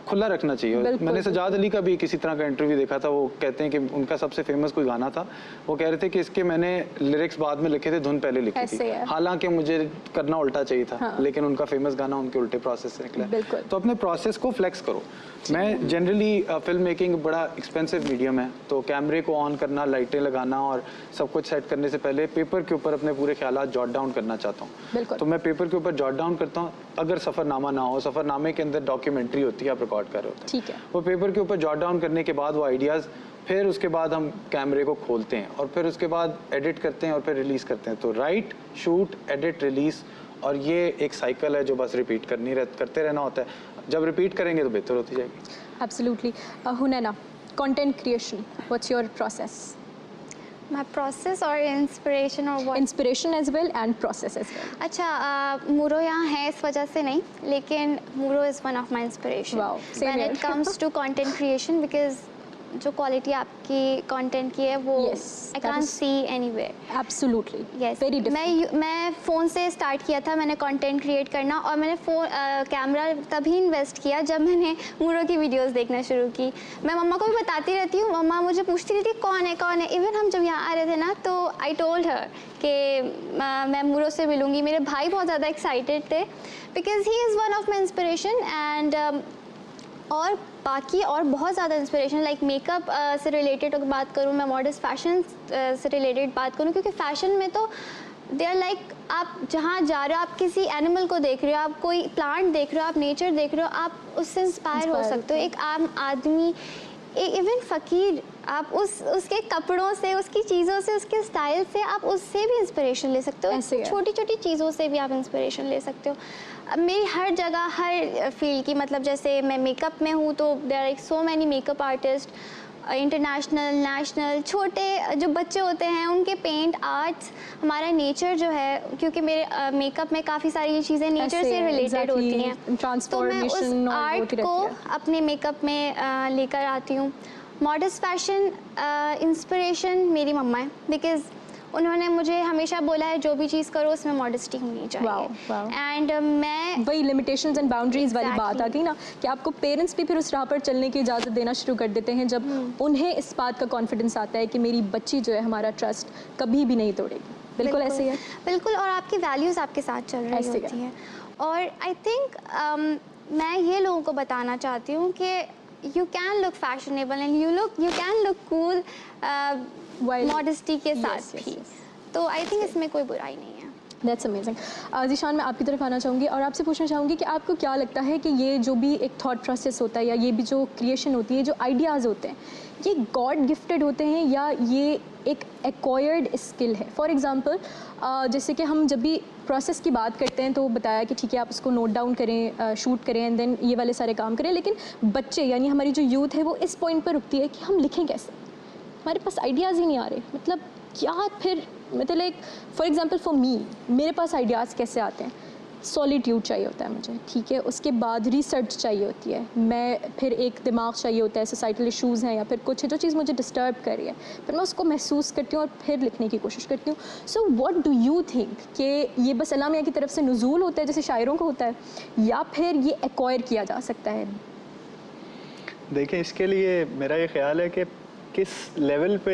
खुला रखना चाहिए। मैंने सजाद अली का भी किसी तरह का इंटरव्यू देखा था, वो कहते हैं कि उनका सबसे फेमस कोई गाना था, वो कह रहे थे कि इसके मैंने लिरिक्स बाद में लिखे थे, धुन पहले लिखी थी, हालांकि मुझे करना उल्टा चाहिए था। हाँ। लेकिन उनका फेमस गाना उनके उल्टे प्रोसेस से निकला। तो अपने प्रोसेस को फ्लेक्स करो। मैं जनरली फिल्म मेकिंग बड़ा एक्सपेंसिव मीडियम है, तो कैमरे को ऑन करना, लाइटें लगाना और सब कुछ सेट करने से पहले पेपर के ऊपर अपने पूरे ख्यालात जॉट डाउन करना चाहता हूँ। तो मैं पेपर के ऊपर जॉट डाउन करता हूँ। अगर सफ़रनामा ना हो, सफ़रनामे के अंदर डॉक्यूमेंट्री होती है, आप रिकॉर्ड कर रहे होते हैं, ठीक है, वो पेपर के ऊपर जॉट डाउन करने के बाद वो आइडियाज़, फिर उसके बाद हम कैमरे को खोलते हैं और फिर उसके बाद एडिट करते हैं और फिर रिलीज़ करते हैं। तो राइट, शूट, एडिट, रिलीज़, और ये एक साइकिल है जो बस रिपीट करते रहना होता है। जब रिपीट करेंगे तो बेहतर होती जाएगी। Absolutely. Hunaina, content creation, what's your process? My process or inspiration or what? Inspiration as well and process as well. अच्छा, मूरो यहाँ है इस वजह से नहीं, लेकिन मूरो is one of my inspiration. Wow, same when here. it comes to content creation, because जो quality आपकी कंटेंट की है वो Yes, I that can't is- see anywhere. Absolutely yes, very different. मैं फ़ोन से स्टार्ट किया था, मैंने कंटेंट क्रिएट करना, और मैंने कैमरा तभी इन्वेस्ट किया जब मैंने मूरो की वीडियोस देखना शुरू की। मैं मम्मा को भी बताती रहती हूँ, मम्मा मुझे पूछती रहती कौन है। इवन हम जब यहाँ आ रहे थे ना, तो आई टोल्ड हर कि मैं मूरो से मिलूँगी। मेरे भाई बहुत ज़्यादा एक्साइटेड थे because he is one of my inspiration, and और बाकी और बहुत ज़्यादा इंस्पिरेशन लाइक मेकअप से रिलेटेड अगर बात करूँ, मैं मॉडर्न फैशन से रिलेटेड बात करूँ, क्योंकि फ़ैशन में तो दे आर लाइक आप जहाँ जा रहे हो, आप किसी एनिमल को देख रहे हो, आप कोई प्लांट देख रहे हो, आप नेचर देख रहे हो, आप उससे इंस्पायर हो सकते हो। एक आम आदमी, इवन फ़कीर, आप उसके कपड़ों से, उसकी चीज़ों से, उसके स्टाइल से आप उससे भी इंस्पिरेशन ले सकते ऐसे हो। है। छोटी छोटी चीज़ों से भी आप इंस्पिरेशन ले सकते हो। अब मेरी हर जगह, हर फील्ड की, मतलब जैसे मैं मेकअप में हूँ तो there are like so many makeup artist, international, national. छोटे जो बच्चे होते हैं उनके पेंट आर्ट्स, हमारा नेचर जो है, क्योंकि मेरे मेकअप में काफ़ी सारी चीज़ें नेचर से रिलेटेड होती हैं, तो मैं उस ट्रांसफॉर्मेशन आर्ट को अपने मेकअप में लेकर आती हूँ। मॉडर्न फैशन इंस्पिरेशन मेरी मम्मा है, बिकॉज उन्होंने मुझे हमेशा बोला है जो भी चीज़ करो उसमें मॉडेस्टी होनी Wow, wow. चाहिए। एंड मैं वही लिमिटेशंस एंड बाउंड्रीज वाली बात आ Exactly. गई ना, कि आपको पेरेंट्स भी फिर उस राह पर चलने की इजाज़त देना शुरू कर देते हैं जब उन्हें इस बात का कॉन्फिडेंस आता है कि मेरी बच्ची जो है हमारा ट्रस्ट कभी भी नहीं तोड़ेगी। बिल्कुल ऐसे ही है। बिल्कुल, और आपकी वैल्यूज़ आपके साथ चल रही ऐसे ही होती हैं। और आई थिंक मैं ये लोगों को बताना चाहती हूँ कि you can look fashionable and you can look cool modesty के Yes, साथ yes, भी। yes. तो आई थिंक इसमें कोई बुराई नहीं है। That's amazing. ज़ीशान, मैं आपकी तरफ आना चाहूँगी और आपसे पूछना चाहूँगी कि आपको क्या लगता है कि ये जो भी एक थॉट प्रोसेस होता है या ये भी जो क्रिएशन होती है, जो आइडियाज़ होते हैं, ये गॉड गिफ्टेड होते हैं या ये एक एक्वायर्ड स्किल है? फॉर एग्ज़ाम्पल जैसे कि हम जब भी प्रोसेस की बात करते हैं तो बताया कि ठीक है आप उसको नोट डाउन करें, शूट करें एंड देन ये वाले सारे काम करें, लेकिन बच्चे यानी हमारी जो यूथ है वो इस पॉइंट पर रुकती है कि हम लिखें कैसे, हमारे पास आइडियाज़ ही नहीं आ रहे। मतलब क्या फिर, मतलब like for example for me, मेरे पास आइडियाज़ कैसे आते हैं? सॉलिट्यूड चाहिए होता है मुझे, ठीक है, उसके बाद रिसर्च चाहिए होती है, मैं फिर एक दिमाग चाहिए होता है, सोसाइटल इशूज़ हैं या फिर कुछ है जो चीज़ मुझे डिस्टर्ब कर रही है, फिर मैं उसको महसूस करती हूँ और फिर लिखने की कोशिश करती हूँ। So what do you think कि ये बस अल्लाह मियां की तरफ से नुज़ूल होता है जैसे शायरों को होता है, या फिर ये एक्वायर किया जा सकता है? देखिए, इसके लिए मेरा ये ख्याल है कि किस लेवल पे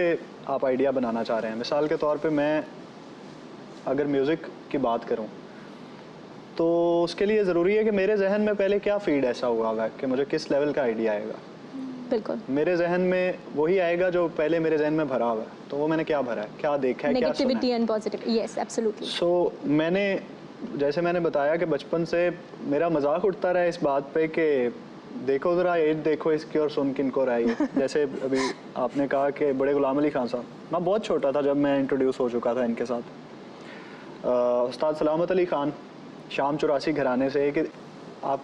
आप आइडिया बनाना चाह रहे हैं। मिसाल के तौर पे मैं अगर म्यूज़िक की बात करूं तो उसके लिए ज़रूरी है कि मेरे जहन में पहले क्या फीड ऐसा हुआ है कि मुझे किस लेवल का आइडिया आएगा। बिल्कुल। मेरे जहन में वही आएगा जो पहले मेरे जहन में भरा हुआ है, तो वो मैंने क्या भरा है, क्या देखा है, क्या सुना नेगेटिविटी है। And positive, yes absolutely. So जैसे मैंने बताया कि बचपन से मेरा मजाक उठता रहा इस बात पे कि देखो ज़रा एज देखो इसकी और सुन किनको रहा है। जैसे अभी आपने कहा कि बड़े गुलाम अली खान साहब, मैं बहुत छोटा था जब मैं इंट्रोड्यूस हो चुका था इनके साथ। उस्ताद सलामत अली खान शाम 84 घराने से, कि आप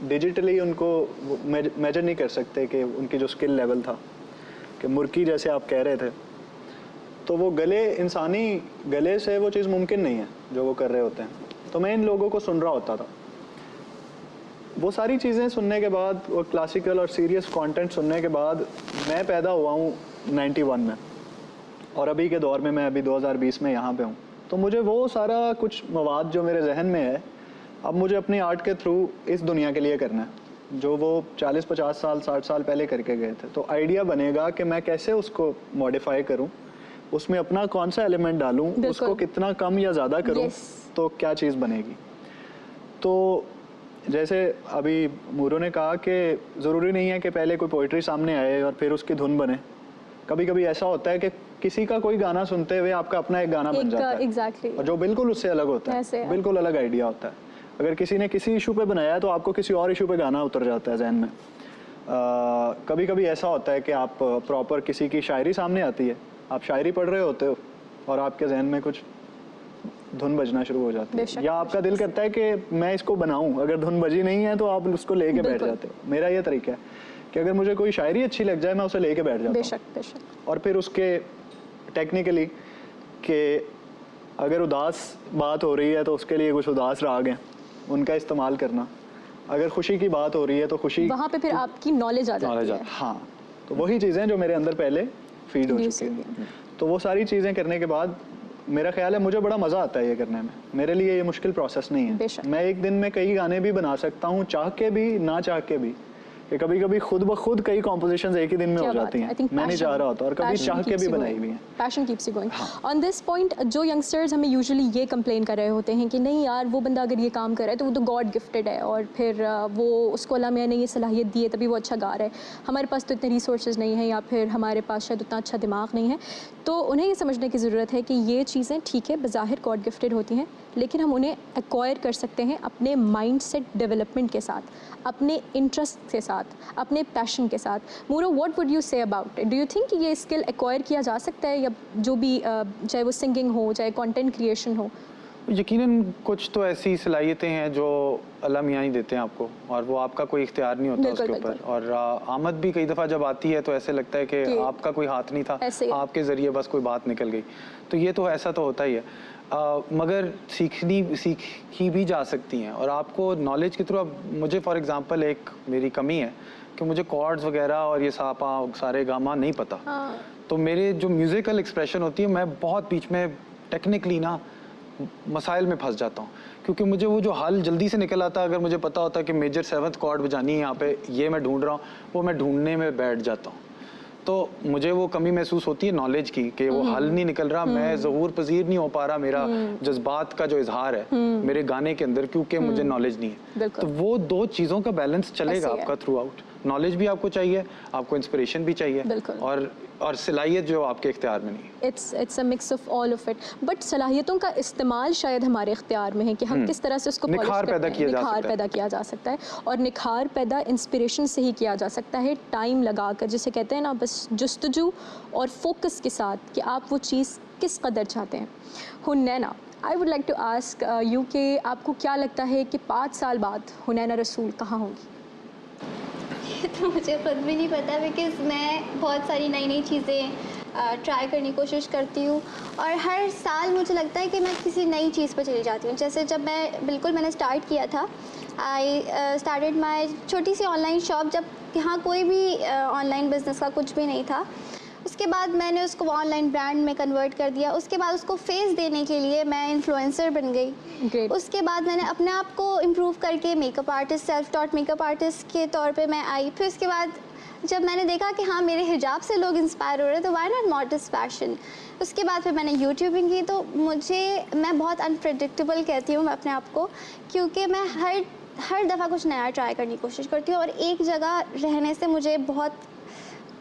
डिजिटली उनको मेजर नहीं कर सकते कि उनकी जो स्किल लेवल था, कि मुर्की जैसे आप कह रहे थे, तो वो गले, इंसानी गले से वो चीज़ मुमकिन नहीं है जो वो कर रहे होते हैं। तो मैं इन लोगों को सुन रहा होता था। वो सारी चीज़ें सुनने के बाद, वो क्लासिकल और सीरियस कंटेंट सुनने के बाद, मैं पैदा हुआ हूँ 91 में और अभी के दौर में मैं अभी 2020 में यहाँ पे हूँ। तो मुझे वो सारा कुछ मवाद जो मेरे जहन में है, अब मुझे अपनी आर्ट के थ्रू इस दुनिया के लिए करना है, जो वो 40-50 साल 60 साल पहले करके गए थे। तो आइडिया बनेगा कि मैं कैसे उसको मॉडिफाई करूँ, उसमें अपना कौन सा एलिमेंट डालूँ, उसको कितना कम या ज़्यादा करूँ, तो क्या चीज़ बनेगी। तो जैसे अभी मूरो ने कहा कि ज़रूरी नहीं है कि पहले कोई पोइट्री सामने आए और फिर उसकी धुन बने। कभी कभी ऐसा होता है कि किसी का कोई गाना सुनते हुए आपका अपना एक गाना बन जाता है, एग्जैक्टली, और जो बिल्कुल उससे अलग होता है, बिल्कुल अलग आइडिया होता है। अगर किसी ने किसी इशू पे बनाया है तो आपको किसी और इशू पे गाना उतर जाता है जहन में। कभी कभी ऐसा होता है कि आप प्रॉपर किसी की शायरी सामने आती है, आप शायरी पढ़ रहे होते हो और आपके जहन में कुछ धुन बजना शुरू हो जाती है, या आपका दिल करता है कि मैं इसको बनाऊं, अगर धुन बजी नहीं है तो आप उसको लेके बैठ जाते हो। मेरा ये तरीका है कि अगर मुझे कोई शायरी अच्छी लग जाए मैं उसे लेके बैठ जाता हूँ। बेशक। और फिर उसके टेक्निकली कि अगर उदास बात हो रही है तो उसके लिए कुछ उदास राग हैं, उनका इस्तेमाल करना। अगर खुशी की बात हो रही है तो खुशी, वहाँ पे फिर आपकी नॉलेज आ जाती है। हाँ, तो वही चीज़ें जो मेरे अंदर पहले फीड हो Induce चुकी हुई हैं। तो वो सारी चीज़ें करने के बाद मेरा ख्याल है मुझे बड़ा मज़ा आता है ये करने में। मेरे लिए ये मुश्किल प्रोसेस नहीं है। बेशक। मैं एक दिन में कई गाने भी बना सकता हूँ, चाह के भी ना चाह के भी। कि कभी कभी खुद ब खुद कई कॉम्पोजिशंस एक ही दिन में हो जाती हैं, मैं नहीं चाह रहा होता, और कभी चाह के भी बनाई भी हैं। Passion keeps you going. On this point जो यंगस्टर्स हमें यूजुअली ये कंप्लेन कर रहे होते हैं कि नहीं यार वो बंदा अगर ये काम कर रहा है तो वो तो गॉड गिफ्टेड है, और फिर वो उसको अल्लाह मियां ने ये सलाहियत दी है तभी वो अच्छा गा रहा है, हमारे पास तो इतने रिसोर्सेज नहीं हैं या फिर हमारे पास शायद उतना अच्छा दिमाग नहीं है। तो उन्हें ये समझने की ज़रूरत है कि ये चीज़ें ठीक है बज़ाहिर गॉड गिफ्टेड होती हैं, लेकिन हम उन्हें एक्वायर कर सकते हैं अपने माइंड सेट डेवलपमेंट के साथ, अपने इंटरेस्ट के साथ, अपने पैशन के साथ। Muro, what would you say about it? Do you think ये स्किल एक्वायर किया जा सकता है, या जो भी चाहे वो सिंगिंग हो, चाहे कंटेंट क्रिएशन हो? यकीनन कुछ तो ऐसी सलाहियतें हैं जो अल्लाह मियां ही देते हैं आपको, और वो आपका कोई इख्तियार नहीं होता बिल्कुल, उसके ऊपर। और आमद भी कई दफ़ा जब आती है तो ऐसे लगता है कि आपका कोई हाथ नहीं था, ऐसे ही। आपके ज़रिए बस कोई बात निकल गई। तो ये तो ऐसा तो होता ही है, मगर सीखी भी जा सकती हैं। और आपको नॉलेज के थ्रू, अब मुझे फॉर एग्ज़ाम्पल एक मेरी कमी है कि मुझे कॉर्ड्स वगैरह और ये सापा सारे गामा नहीं पता। तो मेरे जो म्यूज़िकल एक्सप्रेशन होती है, मैं बहुत बीच में टेक्निकली ना मसाइल में फंस जाता हूँ, क्योंकि मुझे वो जो हल जल्दी से निकल आता, अगर मुझे पता होता कि मेजर 7th कॉर्ड बजानी है यहाँ पे, ये मैं ढूंढ रहा हूँ, वो मैं ढूंढने में बैठ जाता हूँ। तो मुझे वो कमी महसूस होती है नॉलेज की, कि वो हल नहीं निकल रहा, मैं ज़हूर पजीर नहीं हो पा रहा, मेरा जज्बात का जो इजहार है मेरे गाने के अंदर, क्योंकि मुझे नॉलेज नहीं है। तो वो दो चीज़ों का बैलेंस चलेगा आपका थ्रू आउट। नॉलेज भी आपको चाहिए, आपको इंस्पिरेशन भी चाहिए, और सलाहियत जो आपके इख्तियार में नहीं है। It's a mix of all of it. But सलाहियतों का इस्तेमाल शायद हमारे इख्तियार में है कि हम किस तरह से उसको निखार पैदा किया जा सकता है, और निखार पैदा इंस्पिरेशन से ही किया जा सकता है, टाइम लगाकर, जिसे कहते हैं ना बस जुस्तजू और फोकस के साथ कि आप वो चीज़ किस कदर चाहते हैं। Hunaina, I would like to ask you कि आपको क्या लगता है कि 5 साल बाद हुनैना रसूल कहाँ होंगी? तो मुझे खुद भी नहीं पता, बिकॉज़ मैं बहुत सारी नई नई चीज़ें ट्राई करने की कोशिश करती हूँ, और हर साल मुझे लगता है कि मैं किसी नई चीज़ पर चली जाती हूँ। जैसे जब मैंने स्टार्ट किया था, आई स्टार्टेड माई छोटी सी ऑनलाइन शॉप, जब यहाँ कोई भी ऑनलाइन बिजनेस का कुछ भी नहीं था। उसके बाद मैंने उसको ऑनलाइन ब्रांड में कन्वर्ट कर दिया। उसके बाद उसको फेस देने के लिए मैं इन्फ्लुएंसर बन गई। Great. उसके बाद मैंने अपने आप को इम्प्रूव करके makeup artist, self taught makeup artist के तौर पे मैं आई। फिर उसके बाद जब मैंने देखा कि हाँ मेरे हिजाब से लोग इंस्पायर हो रहे हैं, तो व्हाई नॉट मॉडर्न फैशन। उसके बाद फिर मैंने यूट्यूबिंग की। तो मैं बहुत अनप्रेडिक्टेबल कहती हूँ मैं अपने आप को, क्योंकि मैं हर दफ़ा कुछ नया ट्राई करने की कोशिश करती हूँ, और एक जगह रहने से मुझे बहुत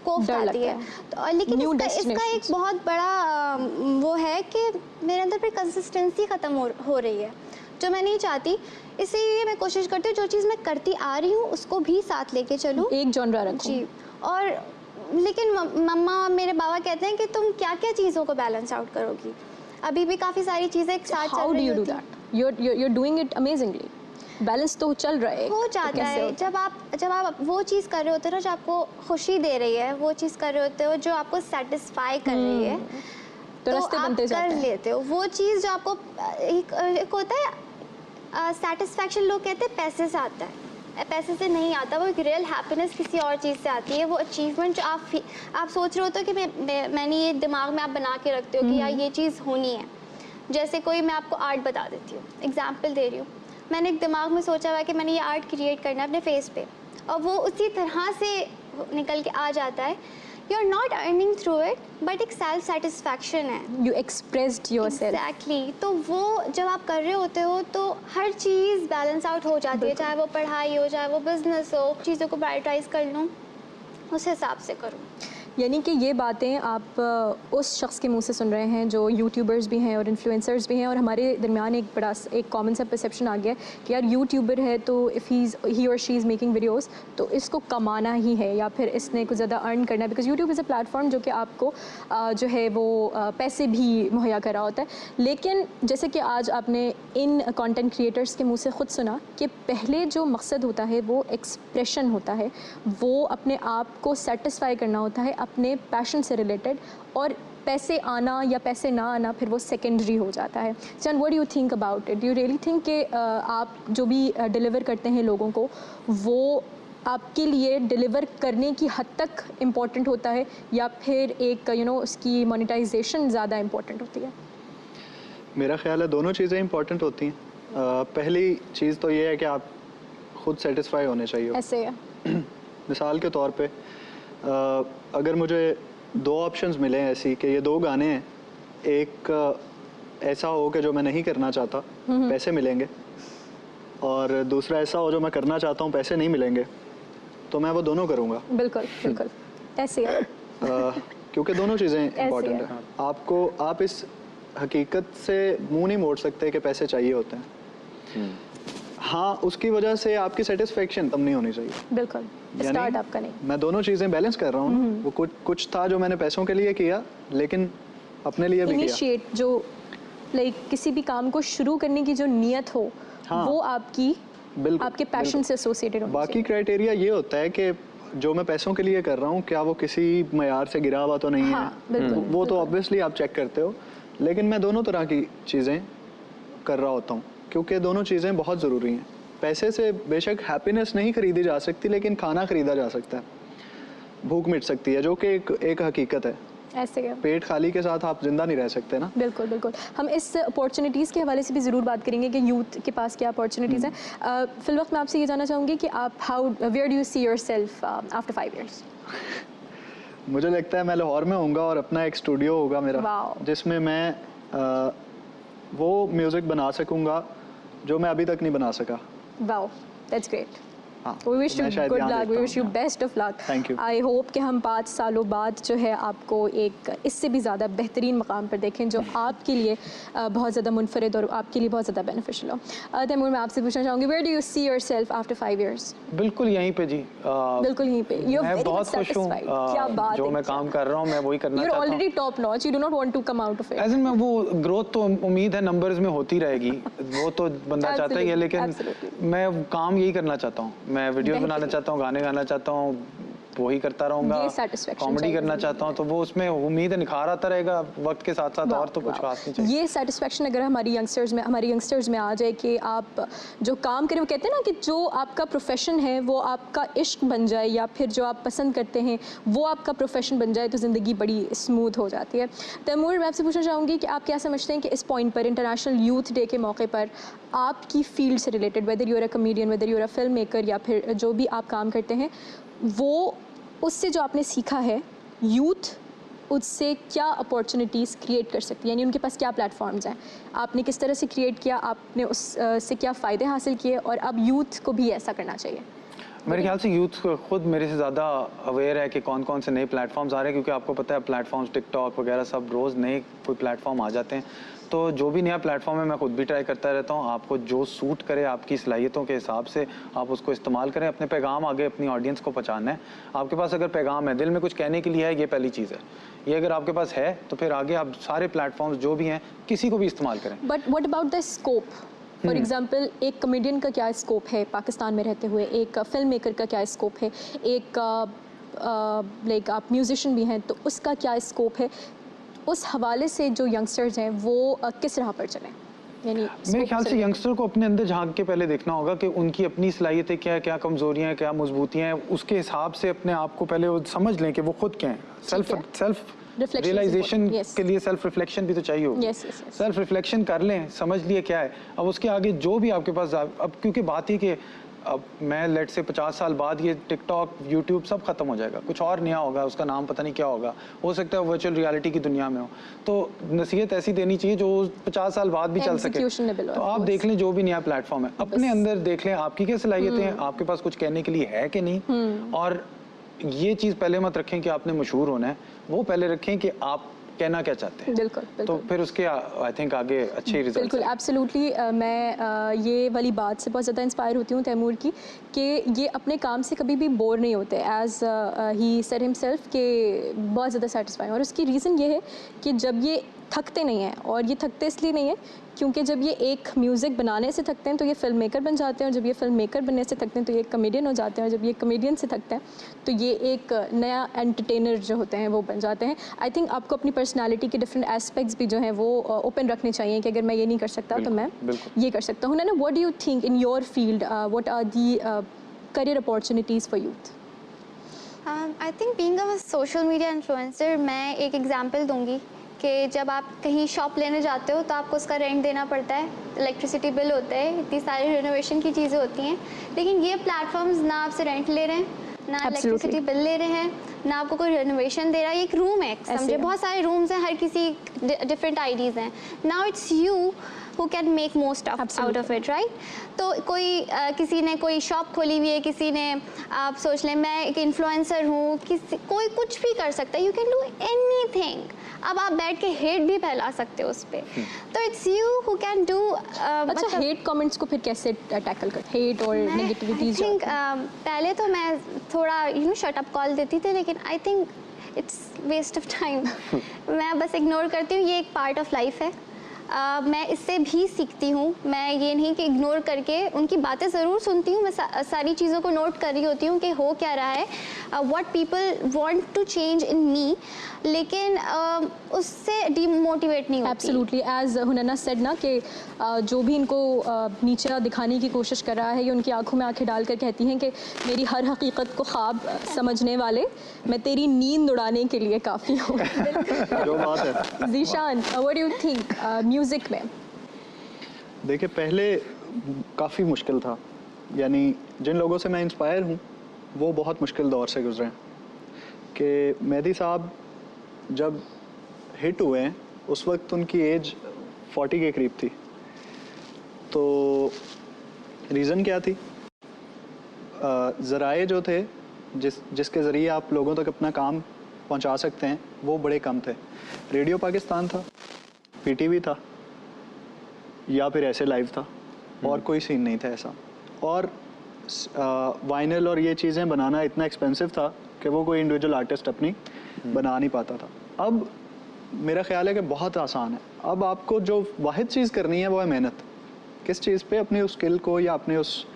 कोफ्त आती है। तो लेकिन इसका एक बहुत बड़ा वो है कि मेरे अंदर फिर कंसिस्टेंसी ख़त्म हो रही है, जो मैं नहीं चाहती। इसीलिए मैं कोशिश करती हूँ जो चीज़ मैं करती आ रही हूँ उसको भी साथ लेके चलूँ, एक जॉनरा रखूँ। जी। और लेकिन मम्मा मेरे बाबा कहते हैं कि तुम क्या क्या चीज़ों को बैलेंस आउट करोगी, अभी भी काफ़ी सारी चीज़ें एक साथ चल रही होती हैं। You're doing it amazingly. Balance तो चल रहा है, हो जाता है। जब आप वो चीज़ कर रहे होते हो ना जो आपको खुशी दे रही है, वो चीज़ कर रहे होते हो जो आपको सेटिस्फाई कर रही है, तो रास्ते बनते जाते हैं। कर लेते हो वो चीज़ जो आपको एक होता है सेटिस्फैक्शन। लोग कहते हैं पैसे से आता है, पैसे से नहीं आता। वो एक रियल हैप्पीनेस किसी और चीज़ से आती है। वो अचीवमेंट जो आप सोच रहे होते हो कि मैंने ये दिमाग में आप बना के रखते हो कि यार ये चीज़ होनी है। जैसे कोई मैं आपको आर्ट बता देती हूँ, एग्जाम्पल दे रही हूँ। मैंने एक दिमाग में सोचा हुआ कि मैंने ये आर्ट क्रिएट करना है अपने फेस पे, और वो उसी तरह से निकल के आ जाता है। You are not earning through it, but एक सेल्फ सेटिस्फैक्शन है। You expressed yourself. एग्जैक्टली। तो वो जब आप कर रहे होते हो तो हर चीज़ बैलेंस आउट हो जाती है, चाहे वो पढ़ाई हो, चाहे वो बिजनेस हो। चीज़ों को प्रायोरिटाइज कर लूँ, उस हिसाब से करूँ। यानी कि ये बातें आप उस शख्स के मुंह से सुन रहे हैं जो यूट्यूबर्स भी हैं और इन्फ्लुएंसर्स भी हैं, और हमारे दरमियान एक कॉमन सा परसेप्शन आ गया है कि यार यूट्यूबर है तो इफ़ ही और शी इज़ मेकिंग वीडियोस तो इसको कमाना ही है, या फिर इसने कुछ ज़्यादा अर्न करना है, because YouTube is a platform जो कि आपको जो है वो पैसे भी मुहैया करा होता है। लेकिन जैसे कि आज आपने इन कंटेंट क्रिएटर्स के मुँह से ख़ुद सुना कि पहले जो मकसद होता है वो एक्सप्रेशन होता है, वो अपने आप को सेटिस्फाई करना होता है अपने पैशन से रिलेटेड, और पैसे आना या पैसे ना आना फिर वो सेकेंडरी हो जाता है। Chain, what do you think about it? Do you really think कि आप जो भी डिलीवर करते हैं लोगों को वो आपके लिए डिलीवर करने की हद तक इम्पॉर्टेंट होता है या फिर एक उसकी मोनेटाइजेशन ज़्यादा इम्पॉर्टेंट होती है? मेरा ख्याल है दोनों चीज़ें इंपॉर्टेंट होती हैं। पहली चीज़ तो ये है कि आप खुद सेटिस्फाई होने चाहिए। ऐसे है। मिसाल के तौर पे अगर मुझे 2 ऑप्शंस मिले हैं ऐसी कि ये 2 गाने हैं, एक ऐसा हो कि जो मैं नहीं करना चाहता, पैसे मिलेंगे, और दूसरा ऐसा हो जो मैं करना चाहता हूँ, पैसे नहीं मिलेंगे, तो मैं वो दोनों करूँगा। बिल्कुल बिल्कुल ऐसे है। क्योंकि दोनों चीज़ें इंपॉर्टेंट हैं। आपको आप इस हकीकत से मुंह नहीं मोड़ सकते कि पैसे चाहिए होते हैं। हाँ, उसकी वजह से आपकी सेटिस्फेक्शन कम नहीं होनी चाहिए। बिल्कुल, स्टार्ट आपका नहीं। मैं दोनों चीज़ें बैलेंस कर रहा हूँ। वो कुछ था जो मैंने पैसों के लिए किया, लेकिन अपने लिए भी किया। इनिशिएट जो किसी भी काम को शुरू करने की जो नियत हो, हाँ, वो आपकी आपके पैशन से एसोसिएटेड होनी बाकी चाहिए। क्राइटेरिया ये होता है कि जो मैं पैसों के लिए कर रहा हूँ, क्या वो किसी मयार से गिरा हुआ तो नहीं हाँ, है। बिल्कुल, वो तो ऑब्वियसली आप चेक करते हो, लेकिन मैं दोनों तरह की चीज़ें कर रहा होता हूँ, क्योंकि दोनों चीज़ें बहुत ज़रूरी हैं। पैसे से बेशक हैप्पीनेस नहीं खरीदी जा सकती, लेकिन खाना खरीदा जा सकता है, भूख मिट सकती है, जो कि एक हकीकत है। ऐसे है। पेट खाली के साथ आप जिंदा नहीं रह सकते ना। बिल्कुल बिल्कुल। हम इस अपॉर्चुनिटीज़ के हवाले से भी ज़रूर बात करेंगे कि यूथ के पास क्या अपॉर्चुनिटीज़ हैं। फिल वक्त मैं आपसे ये जानना चाहूँगी कि आप where do you see yourself after 5 years? मुझे लगता है मैं लाहौर में होऊंगा और अपना एक स्टूडियो होगा मेरा, Wow. जिसमें मैं वो म्यूज़िक बना सकूंगा जो मैं अभी तक नहीं बना सका। Wow, that's great. हाँ, We wish मैं you शायद good ध्यान luck. देता We हूँ। wish you best of luck. Thank you. I hope कि हम 5 सालों बाद जो है आपको एक इससे भी ज़्यादा बेहतरीन मकाम पर देखें जो आपके लिए बहुत ज़्यादा मुनफरिद और आपके लिए बहुत ज़्यादा बेनिफिशियल हो। तैमूर, मैं आपसे पूछना चाहूँगी, where do you see yourself after 5 years? बिल्कुल यहीं पे जी। बिल्कुल यहीं पे। You're मैं very बहुत much खुश हूँ। satisfied. क्या बात जो है, मैं क्या काम कर रहा हूँ मैं वही करना You're चाहता हूँ। already top notch. You do not want to come out of it. As मैं वो ग्रोथ तो उम्मीद है नंबर्स में होती रहेगी, वो तो बंदा चाहता ही है, लेकिन Absolutely. मैं काम यही करना चाहता हूँ। मैं वीडियोस बनाना बेहतरीन। चाहता हूँ, गाने गाना चाहता हूँ, वही करता रहूँगा। ये satisfaction कॉमेडी चाहिए करना ज़िंदगी चाहता हूँ, तो वो उसमें उम्मीद है निखार आता रहेगा वक्त के साथ साथ, और तो कुछ खास नहीं चाहिए। ये सेटिस्फेक्शन अगर हमारे यंगस्टर्स में आ जाए कि आप जो काम करें, वो कहते हैं ना कि जो आपका प्रोफेशन है वो आपका इश्क बन जाए, या फिर जो आप पसंद करते हैं वो आपका प्रोफेशन बन जाए, तो ज़िंदगी बड़ी स्मूथ हो जाती है। तैमूर, मैं आपसे पूछना चाहूँगी कि आप क्या समझते हैं कि इस पॉइंट पर, इंटरनेशनल यूथ डे के मौके पर, आपकी फील्ड से related, whether you're a comedian, whether you're a film maker, या फिर जो भी आप काम करते हैं, वो उससे जो आपने सीखा है, यूथ उससे क्या अपॉर्चुनिटीज़ क्रिएट कर सकती है, यानी उनके पास क्या प्लेटफॉर्म्स हैं, आपने किस तरह से क्रिएट किया, आपने उस से क्या फ़ायदे हासिल किए, और अब यूथ को भी ऐसा करना चाहिए? मेरे ख्याल से यूथ खुद मेरे से ज़्यादा अवेयर है कि कौन कौन से नए प्लेटफॉर्म्स आ रहे हैं, क्योंकि आपको पता है प्लेटफॉर्म्स टिकटॉक वगैरह सब रोज़ नए कोई प्लेटफॉर्म आ जाते हैं। तो जो भी नया प्लेटफॉर्म है मैं खुद भी ट्राई करता रहता हूँ। आपको जो सूट करे आपकी सलाहियतों के हिसाब से आप उसको इस्तेमाल करें, अपने पैगाम आगे अपनी ऑडियंस को पहुँचाना है। आपके पास अगर पैगाम है, दिल में कुछ कहने के लिए है, ये पहली चीज़ है। ये अगर आपके पास है तो फिर आगे आप सारे प्लेटफॉर्म्स जो भी हैं किसी को भी इस्तेमाल करें। But what about the scope? For example, एक कमेडियन का क्या स्कोप है पाकिस्तान में रहते हुए, एक फिल्म मेकर का क्या स्कोप है, एक आप म्यूजिशियन भी हैं तो उसका क्या स्कोप है? उस हवाले से जो यंगस्टर्स हैं वो किस राह पर चलें? यानी मेरे ख्याल से यंगस्टर को अपने अंदर झांक के पहले देखना होगा कि उनकी अपनी सलाहियतें क्या है, क्या कमज़ोरियाँ हैं, क्या मजबूतियाँ हैं, उसके हिसाब से अपने आप को पहले वो समझ लें कि वो खुद क्या हैं। सेल्फ रियलाइजेशन के लिए सेल्फ रिफ्लेक्शन भी तो चाहिए होगी। सेल्फ रिफ्लेक्शन कर लें, समझ लिए क्या है, अब उसके आगे जो भी आपके पास, अब क्योंकि बात ही कि अब मैं लेट से 50 साल बाद ये टिकटॉक, यूट्यूब सब खत्म हो जाएगा, कुछ और नया होगा, उसका नाम पता नहीं क्या होगा, हो सकता है वर्चुअल रियलिटी की दुनिया में हो। तो नसीहत ऐसी देनी चाहिए जो 50 साल बाद भी चल सके। तो आप देख लें जो भी नया प्लेटफॉर्म है, अपने अंदर देख लें आपकी क्या सलाहियतें हैं, आपके पास कुछ कहने के लिए है कि नहीं, और ये चीज़ पहले मत रखें कि आपने मशहूर होना है, वो पहले रखें कि आप कहना क्या चाहते हैं। बिल्कुल, तो फिर उसके आई थिंक आगे अच्छे रिजल्ट। बिल्कुल, एब्सोल्युटली। मैं ये वाली बात से बहुत ज़्यादा इंस्पायर होती हूँ तैमूर की, कि ये अपने काम से कभी भी बोर नहीं होते। एज ही सेड हिमसेल्फ के बहुत ज़्यादा सेटिस्फाई, और उसकी रीज़न ये है कि जब ये थकते नहीं हैं, और ये थकते इसलिए नहीं है क्योंकि जब ये एक म्यूज़िक बनाने से थकते हैं तो ये फिल्म मेकर बन जाते हैं, और जब ये फिल्म मेकर बनने से थकते हैं तो ये एक कमेडियन हो जाते हैं, और जब ये कमेडियन से थकते हैं तो ये एक नया एंटरटेनर जो होते हैं वो बन जाते हैं। आई थिंक आपको अपनी पर्सनालिटी के डिफरेंट एस्पेक्ट्स भी जो हैं वो ओपन रखने चाहिए कि अगर मैं ये नहीं कर सकता तो मैं ये कर सकता हूँ ना। What do you think in your field, what are the career opportunities for youth? I think being a social media influencer, मैं एक एग्जांपल दूंगी कि जब आप कहीं शॉप लेने जाते हो तो आपको उसका रेंट देना पड़ता है, इलेक्ट्रिसिटी बिल होता है, इतनी सारी रिनोवेशन की चीज़ें होती हैं। लेकिन ये प्लेटफॉर्म्स ना आपसे रेंट ले रहे हैं, ना इलेक्ट्रिसिटी बिल ले रहे हैं, ना आपको कोई रेनोवेशन दे रहा है। एक रूम है, समझे, बहुत सारे रूम्स हैं, हर किसी डिफरेंट आईडीज़ हैं। Now it's you who can make most out of it, right? तो कोई किसी ने कोई शॉप खोली हुई है, किसी ने, आप सोच लें मैं एक इन्फ्लुएंसर हूँ, कोई कुछ भी कर सकता है, यू कैन डू एनीथिंग। अब आप बैठ के हेट भी फैला सकते हो उस पर, तो it's you who can do. अच्छा, हेट कमेंट्स को फिर कैसे टैकल कर, हेट और नेगेटिविटीज? आई थिंक पहले तो मैं थोड़ा शट अप कॉल देती थी, लेकिन I think it's waste of time. मैं बस इग्नोर करती हूँ, ये एक पार्ट ऑफ लाइफ है। मैं इससे भी सीखती हूँ। मैं ये नहीं कि इग्नोर करके, उनकी बातें ज़रूर सुनती हूँ, मैं सारी चीज़ों को नोट कर रही होती हूँ कि हो क्या रहा है, what people want to change in me, लेकिन उससे डीमोटिवेट नहीं होती। एब्सोल्युटली, एज हुनैना सेड ना कि जो भी इनको नीचा दिखाने की कोशिश कर रहा है, ये उनकी आंखों में आंखें डालकर कहती हैं कि मेरी हर हकीकत को ख्वाब समझने वाले, मैं तेरी नींद उड़ाने के लिए काफ़ी हूँ। जो बात है। Zeeshan, what do you think music में? देखिए, पहले काफ़ी मुश्किल था, यानी जिन लोगों से मैं इंस्पायर हूँ वो बहुत मुश्किल दौर से गुजरे हैं। कि मेहदी साहब जब हिट हुए हैं उस वक्त उनकी एज 40 के करीब थी। तो रीज़न क्या थी? ज़राए जो थे जिसके ज़रिए आप लोगों तक अपना काम पहुंचा सकते हैं वो बड़े कम थे। रेडियो पाकिस्तान था, पीटीवी था, या फिर ऐसे लाइव था, और कोई सीन नहीं था ऐसा। और वाइनल और ये चीज़ें बनाना इतना एक्सपेंसिव था कि वो कोई इंडिविजुअल आर्टिस्ट अपनी बना नहीं पाता था। अब मेरा ख्याल है कि बहुत आसान है। अब आपको जो वाहिद चीज़ करनी है वो है मेहनत। किस चीज़ पे? अपनी उस स्किल को या अपने उस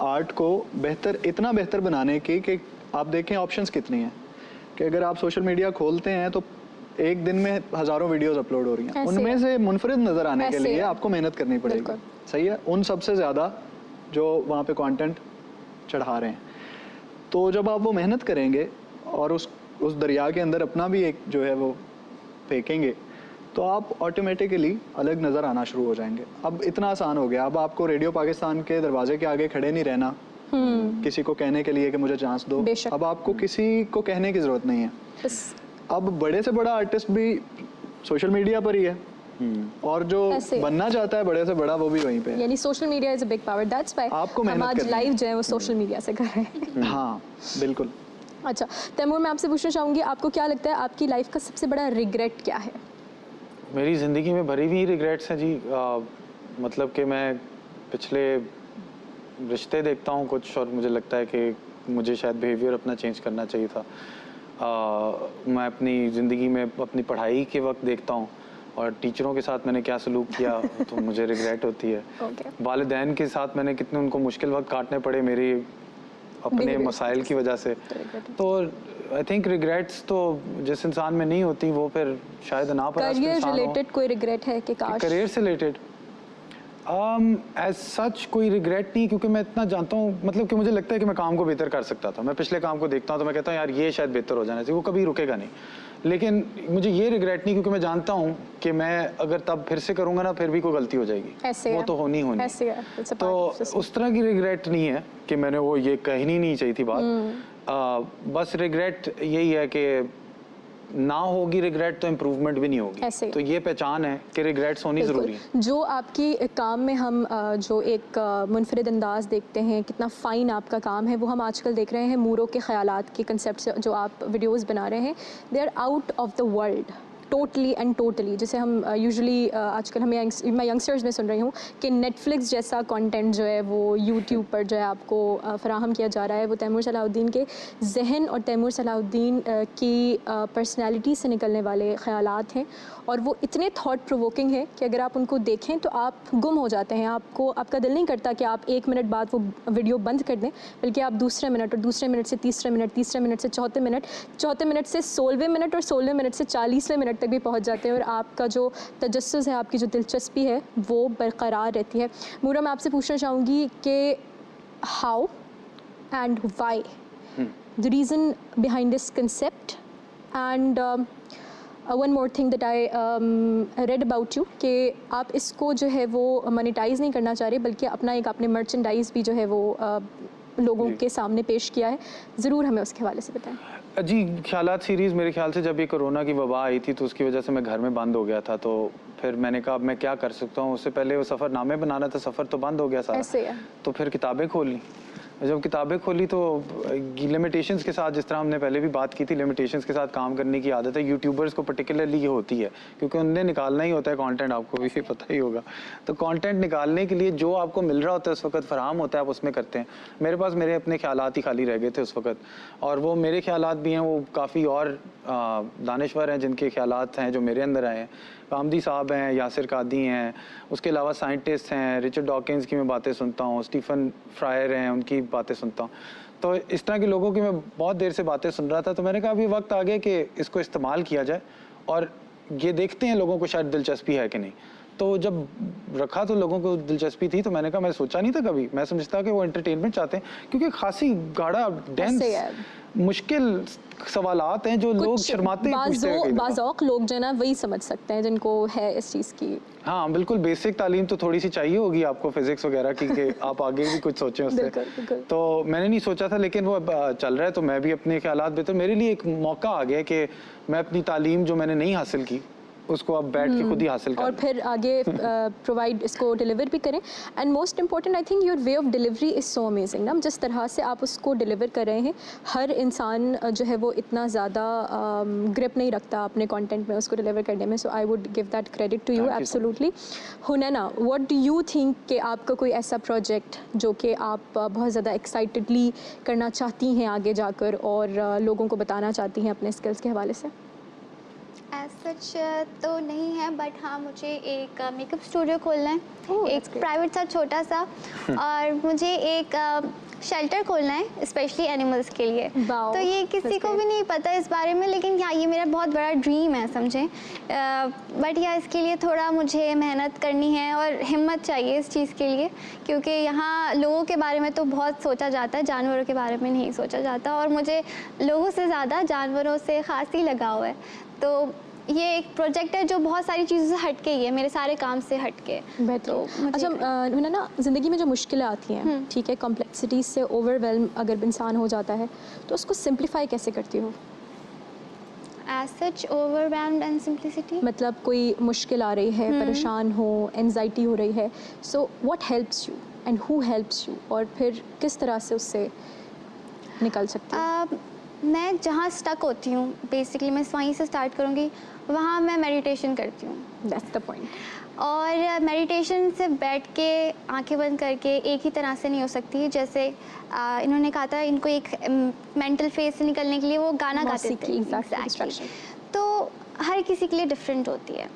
आर्ट को बेहतर, इतना बेहतर बनाने की कि आप देखें ऑप्शंस कितनी हैं। कि अगर आप सोशल मीडिया खोलते हैं तो एक दिन में हज़ारों वीडियोस अपलोड हो रही हैं, उनमें से मुनफरिद नज़र आने के लिए आपको मेहनत करनी पड़ेगी। सही है, उन सबसे ज़्यादा जो वहाँ पे कंटेंट चढ़ा रहे हैं। तो जब आप वो मेहनत करेंगे और उस दरिया के अंदर अपना भी एक जो है वो फेंकेंगे, तो आप ऑटोमेटिकली अलग नज़र आना शुरू हो जाएंगे। अब इतना आसान हो गया, अब आपको रेडियो पाकिस्तान के दरवाजे के आगे खड़े नहीं रहना किसी को कहने के लिए कि मुझे चांस दो। अब आपको किसी को कहने की ज़रूरत नहीं है। अब बड़े से बड़ा आर्टिस्ट भी सोशल मीडिया पर ही है, और जो बनना चाहता है बड़े से बड़ा वो भी वहीं पे है। यानी social media is a big power, that's why आपको हम आज लाइव जो है वो सोशल मीडिया से कर रहे हैं। हाँ, बिल्कुल। अच्छा तैमूर, मैं आपसे पूछना चाहूँगी, आपको क्या लगता है आपकी लाइफ का सबसे बड़ा रिग्रेट क्या है? मेरी ज़िंदगी में भरी हुई रिग्रेट्स हैं जी। मतलब कि मैं पिछले रिश्ते देखता हूँ कुछ, और मुझे लगता है कि मुझे शायद बिहेवियर अपना चेंज करना चाहिए था। मैं अपनी ज़िंदगी में अपनी पढ़ाई के वक्त देखता हूँ और टीचरों के साथ मैंने क्या सलूक किया तो मुझे रिग्रेट होती है। वालिदैन के साथ मैंने कितने उनको मुश्किल वक्त काटने पड़े मेरे अपने मसाइल की वजह से। तो आई थिंक रिग्रेट्स तो जिस इंसान में नहीं होती वो फिर शायद ना पर करियर रिलेटेड कोई रिग्रेट है कि काश? करियर से रिलेटेड एज सच कोई रिग्रेट नहीं, क्योंकि मैं इतना जानता हूँ, मतलब कि मुझे लगता है कि मैं काम को बेहतर कर सकता था। मैं पिछले काम को देखता हूँ तो मैं कहता हूँ यार ये शायद बेहतर हो जाना चाहिए, वो कभी रुकेगा नहीं। लेकिन मुझे ये रिग्रेट नहीं, क्योंकि मैं जानता हूँ कि मैं अगर तब फिर से करूँगा ना फिर भी कोई गलती हो जाएगी, वो तो होनी तो उस तरह की रिग्रेट नहीं है कि मैंने वो ये कहनी नहीं चाहिए थी बात। बस रिग्रेट यही है कि ना होगी रिग्रेट तो इम्प्रूवमेंट भी नहीं होगी। तो ये पहचान है कि रिग्रेट्स होनी ज़रूरी है। जो आपकी काम में हम जो एक मुनफरिद अंदाज देखते हैं, कितना फ़ाइन आपका काम है, वो हम आजकल देख रहे हैं मूरों के ख़यालात के कंसेप्ट जो आप वीडियोस बना रहे हैं, they are out of the world totally and totally. जैसे हम यूजुअली आजकल मैं यंगस्टर्स में सुन रही हूँ कि नेटफ्लिक्स जैसा कंटेंट जो है वो यूट्यूब पर जो है आपको फराहम किया जा रहा है, वो तैमूर सलाहुद्दीन के जहन और तैमूर सलाहुद्दीन की पर्सनैलिटी से निकलने वाले ख़यालात हैं, और वो इतने थॉट प्रोवोकिंग है कि अगर आप उनको देखें तो आप गुम हो जाते हैं। आपका दिल नहीं करता कि आप 1 मिनट बाद वो वीडियो बंद कर दें, बल्कि आप दूसरे मिनट, और दूसरे मिनट से तीसरे मिनट, तीसरे मिनट से चौथे मिनट, चौथे मिनट से 16वें मिनट, और 16वें मिनट से 40वें मिनट तक भी पहुंच जाते हैं, और आपका जो तजस्सुस है, आपकी जो दिलचस्पी है वो बरकरार रहती है। मूरा, मैं आपसे पूछना चाहूँगी कि how and why? The reason behind this concept, and one more thing that I read about you कि आप इसको जो है वो मोनेटाइज नहीं करना चाह रहे बल्कि अपना एक आपने मर्चेंडाइज भी जो है वो लोगों के सामने पेश किया है, ज़रूर हमें उसके हवाले से बताएं। जी, ख्यालात सीरीज़ मेरे ख्याल से जब ये कोरोना की वबा आई थी तो उसकी वजह से मैं घर में बंद हो गया था, तो फिर मैंने कहा अब मैं क्या कर सकता हूँ। उससे पहले वो सफ़रनामे बनाना था, सफ़र तो बंद हो गया सारा, ऐसे है। तो फिर किताबें खोल ली। जब किताबें खोली तो लिमिटेशंस के साथ, जिस तरह हमने पहले भी बात की थी, लिमिटेशंस के साथ काम करने की आदत है यूट्यूबर्स को पर्टिकुलरली ये होती है, क्योंकि उन्हें निकालना ही होता है कंटेंट, आपको भी पता ही होगा। तो कंटेंट निकालने के लिए जो आपको मिल रहा होता है उस वक्त फराहम होता है, आप उसमें करते हैं। मेरे पास मेरे अपने ख्यालात ही खाली रह गए थे उस वक्त, और वो मेरे ख्यालात भी हैं, वो काफ़ी और दानिश्वर हैं जिनके ख्यालात हैं जो मेरे अंदर आए हैं। कामदी साहब हैं, यासिर कादी हैं, उसके अलावा साइंटिस्ट हैं, रिचर्ड डॉकिंस की मैं बातें सुनता हूँ, स्टीफन फ्रायर हैं, उनकी बातें सुनता हूँ। तो इस तरह के लोगों की मैं बहुत देर से बातें सुन रहा था, तो मैंने कहा अभी वक्त आ गया कि इसको इस्तेमाल किया जाए और ये देखते हैं लोगों को शायद दिलचस्पी है कि नहीं। तो जब रखा तो लोगों को दिलचस्पी थी, तो मैंने कहा, मैं सोचा नहीं था कभी, मैं समझता कि वो एंटरटेनमेंट चाहते हैं, क्योंकि खासी गाढ़ा डेंस मुश्किल सवालात हैं जो लोग शर्माते हैं पूछते हैं। बाज़ौक़ लोग जो है ना वही समझ सकते हैं जिनको है इस चीज़ की। हाँ बिल्कुल, बेसिक तालीम तो थोड़ी सी चाहिए होगी आपको फिजिक्स वगैरह की कि आप आगे भी कुछ सोचें उससे। बिल्कुल। तो मैंने नहीं सोचा था, लेकिन वो चल रहा है तो मैं भी अपने ख्यालात बेहतर, मेरे लिए एक मौका आ गया कि मैं अपनी तालीम जो मैंने नहीं हासिल की उसको अब बैठ के खुद ही हासिल करें और फिर आगे प्रोवाइड इसको डिलीवर भी करें। And most important I think your way of delivery is so amazing ना, जिस तरह से आप उसको डिलीवर कर रहे हैं, हर इंसान जो है वो इतना ज़्यादा ग्रिप नहीं रखता अपने कंटेंट में उसको डिलीवर करने में। So I would give that credit to you absolutely. Hunaina, what do you think कि आपका कोई ऐसा प्रोजेक्ट जो कि आप बहुत ज़्यादा एक्साइटेडली करना चाहती हैं आगे जाकर और लोगों को बताना चाहती हैं अपने स्किल्स के हवाले से? एज सच तो नहीं है, बट हाँ मुझे एक मेकअप स्टूडियो खोलना है, एक प्राइवेट सा छोटा सा, और मुझे एक शेल्टर खोलना है स्पेशली एनिमल्स के लिए। तो ये किसी को भी नहीं पता इस बारे में, लेकिन हाँ ये मेरा बहुत बड़ा ड्रीम है समझें। बट या इसके लिए थोड़ा मुझे मेहनत करनी है और हिम्मत चाहिए इस चीज़ के लिए, क्योंकि यहाँ लोगों के बारे में तो बहुत सोचा जाता है, जानवरों के बारे में नहीं सोचा जाता, और मुझे लोगों से ज़्यादा जानवरों से ख़ास ही लगाव है। तो ये एक प्रोजेक्ट है जो बहुत सारी चीज़ों से हट के ही है, मेरे सारे काम से हट के। तो अच्छा ना, ज़िंदगी में जो मुश्किलें आती हैं, ठीक है, कॉम्प्लेक्सिटीज़ से ओवरवेल्म अगर इंसान हो जाता है तो उसको सिंप्लीफाई कैसे करती हो? As such overwhelmed and simplicity, मतलब कोई मुश्किल आ रही है, परेशान हो, एंजाइटी हो रही है, so what helps you and who helps you, और फिर किस तरह से उससे निकल सकती हो? मैं जहाँ स्टक होती हूँ बेसिकली मैं वहीं से स्टार्ट करूँगी, वहाँ मैं मेडिटेशन करती हूँ। That's the point. और मेडिटेशन से बैठ के आंखें बंद करके एक ही तरह से नहीं हो सकती, जैसे इन्होंने कहा था इनको एक मेंटल फेज से निकलने के लिए वो गाना गाते थे। Exactly. तो हर किसी के लिए डिफरेंट होती है।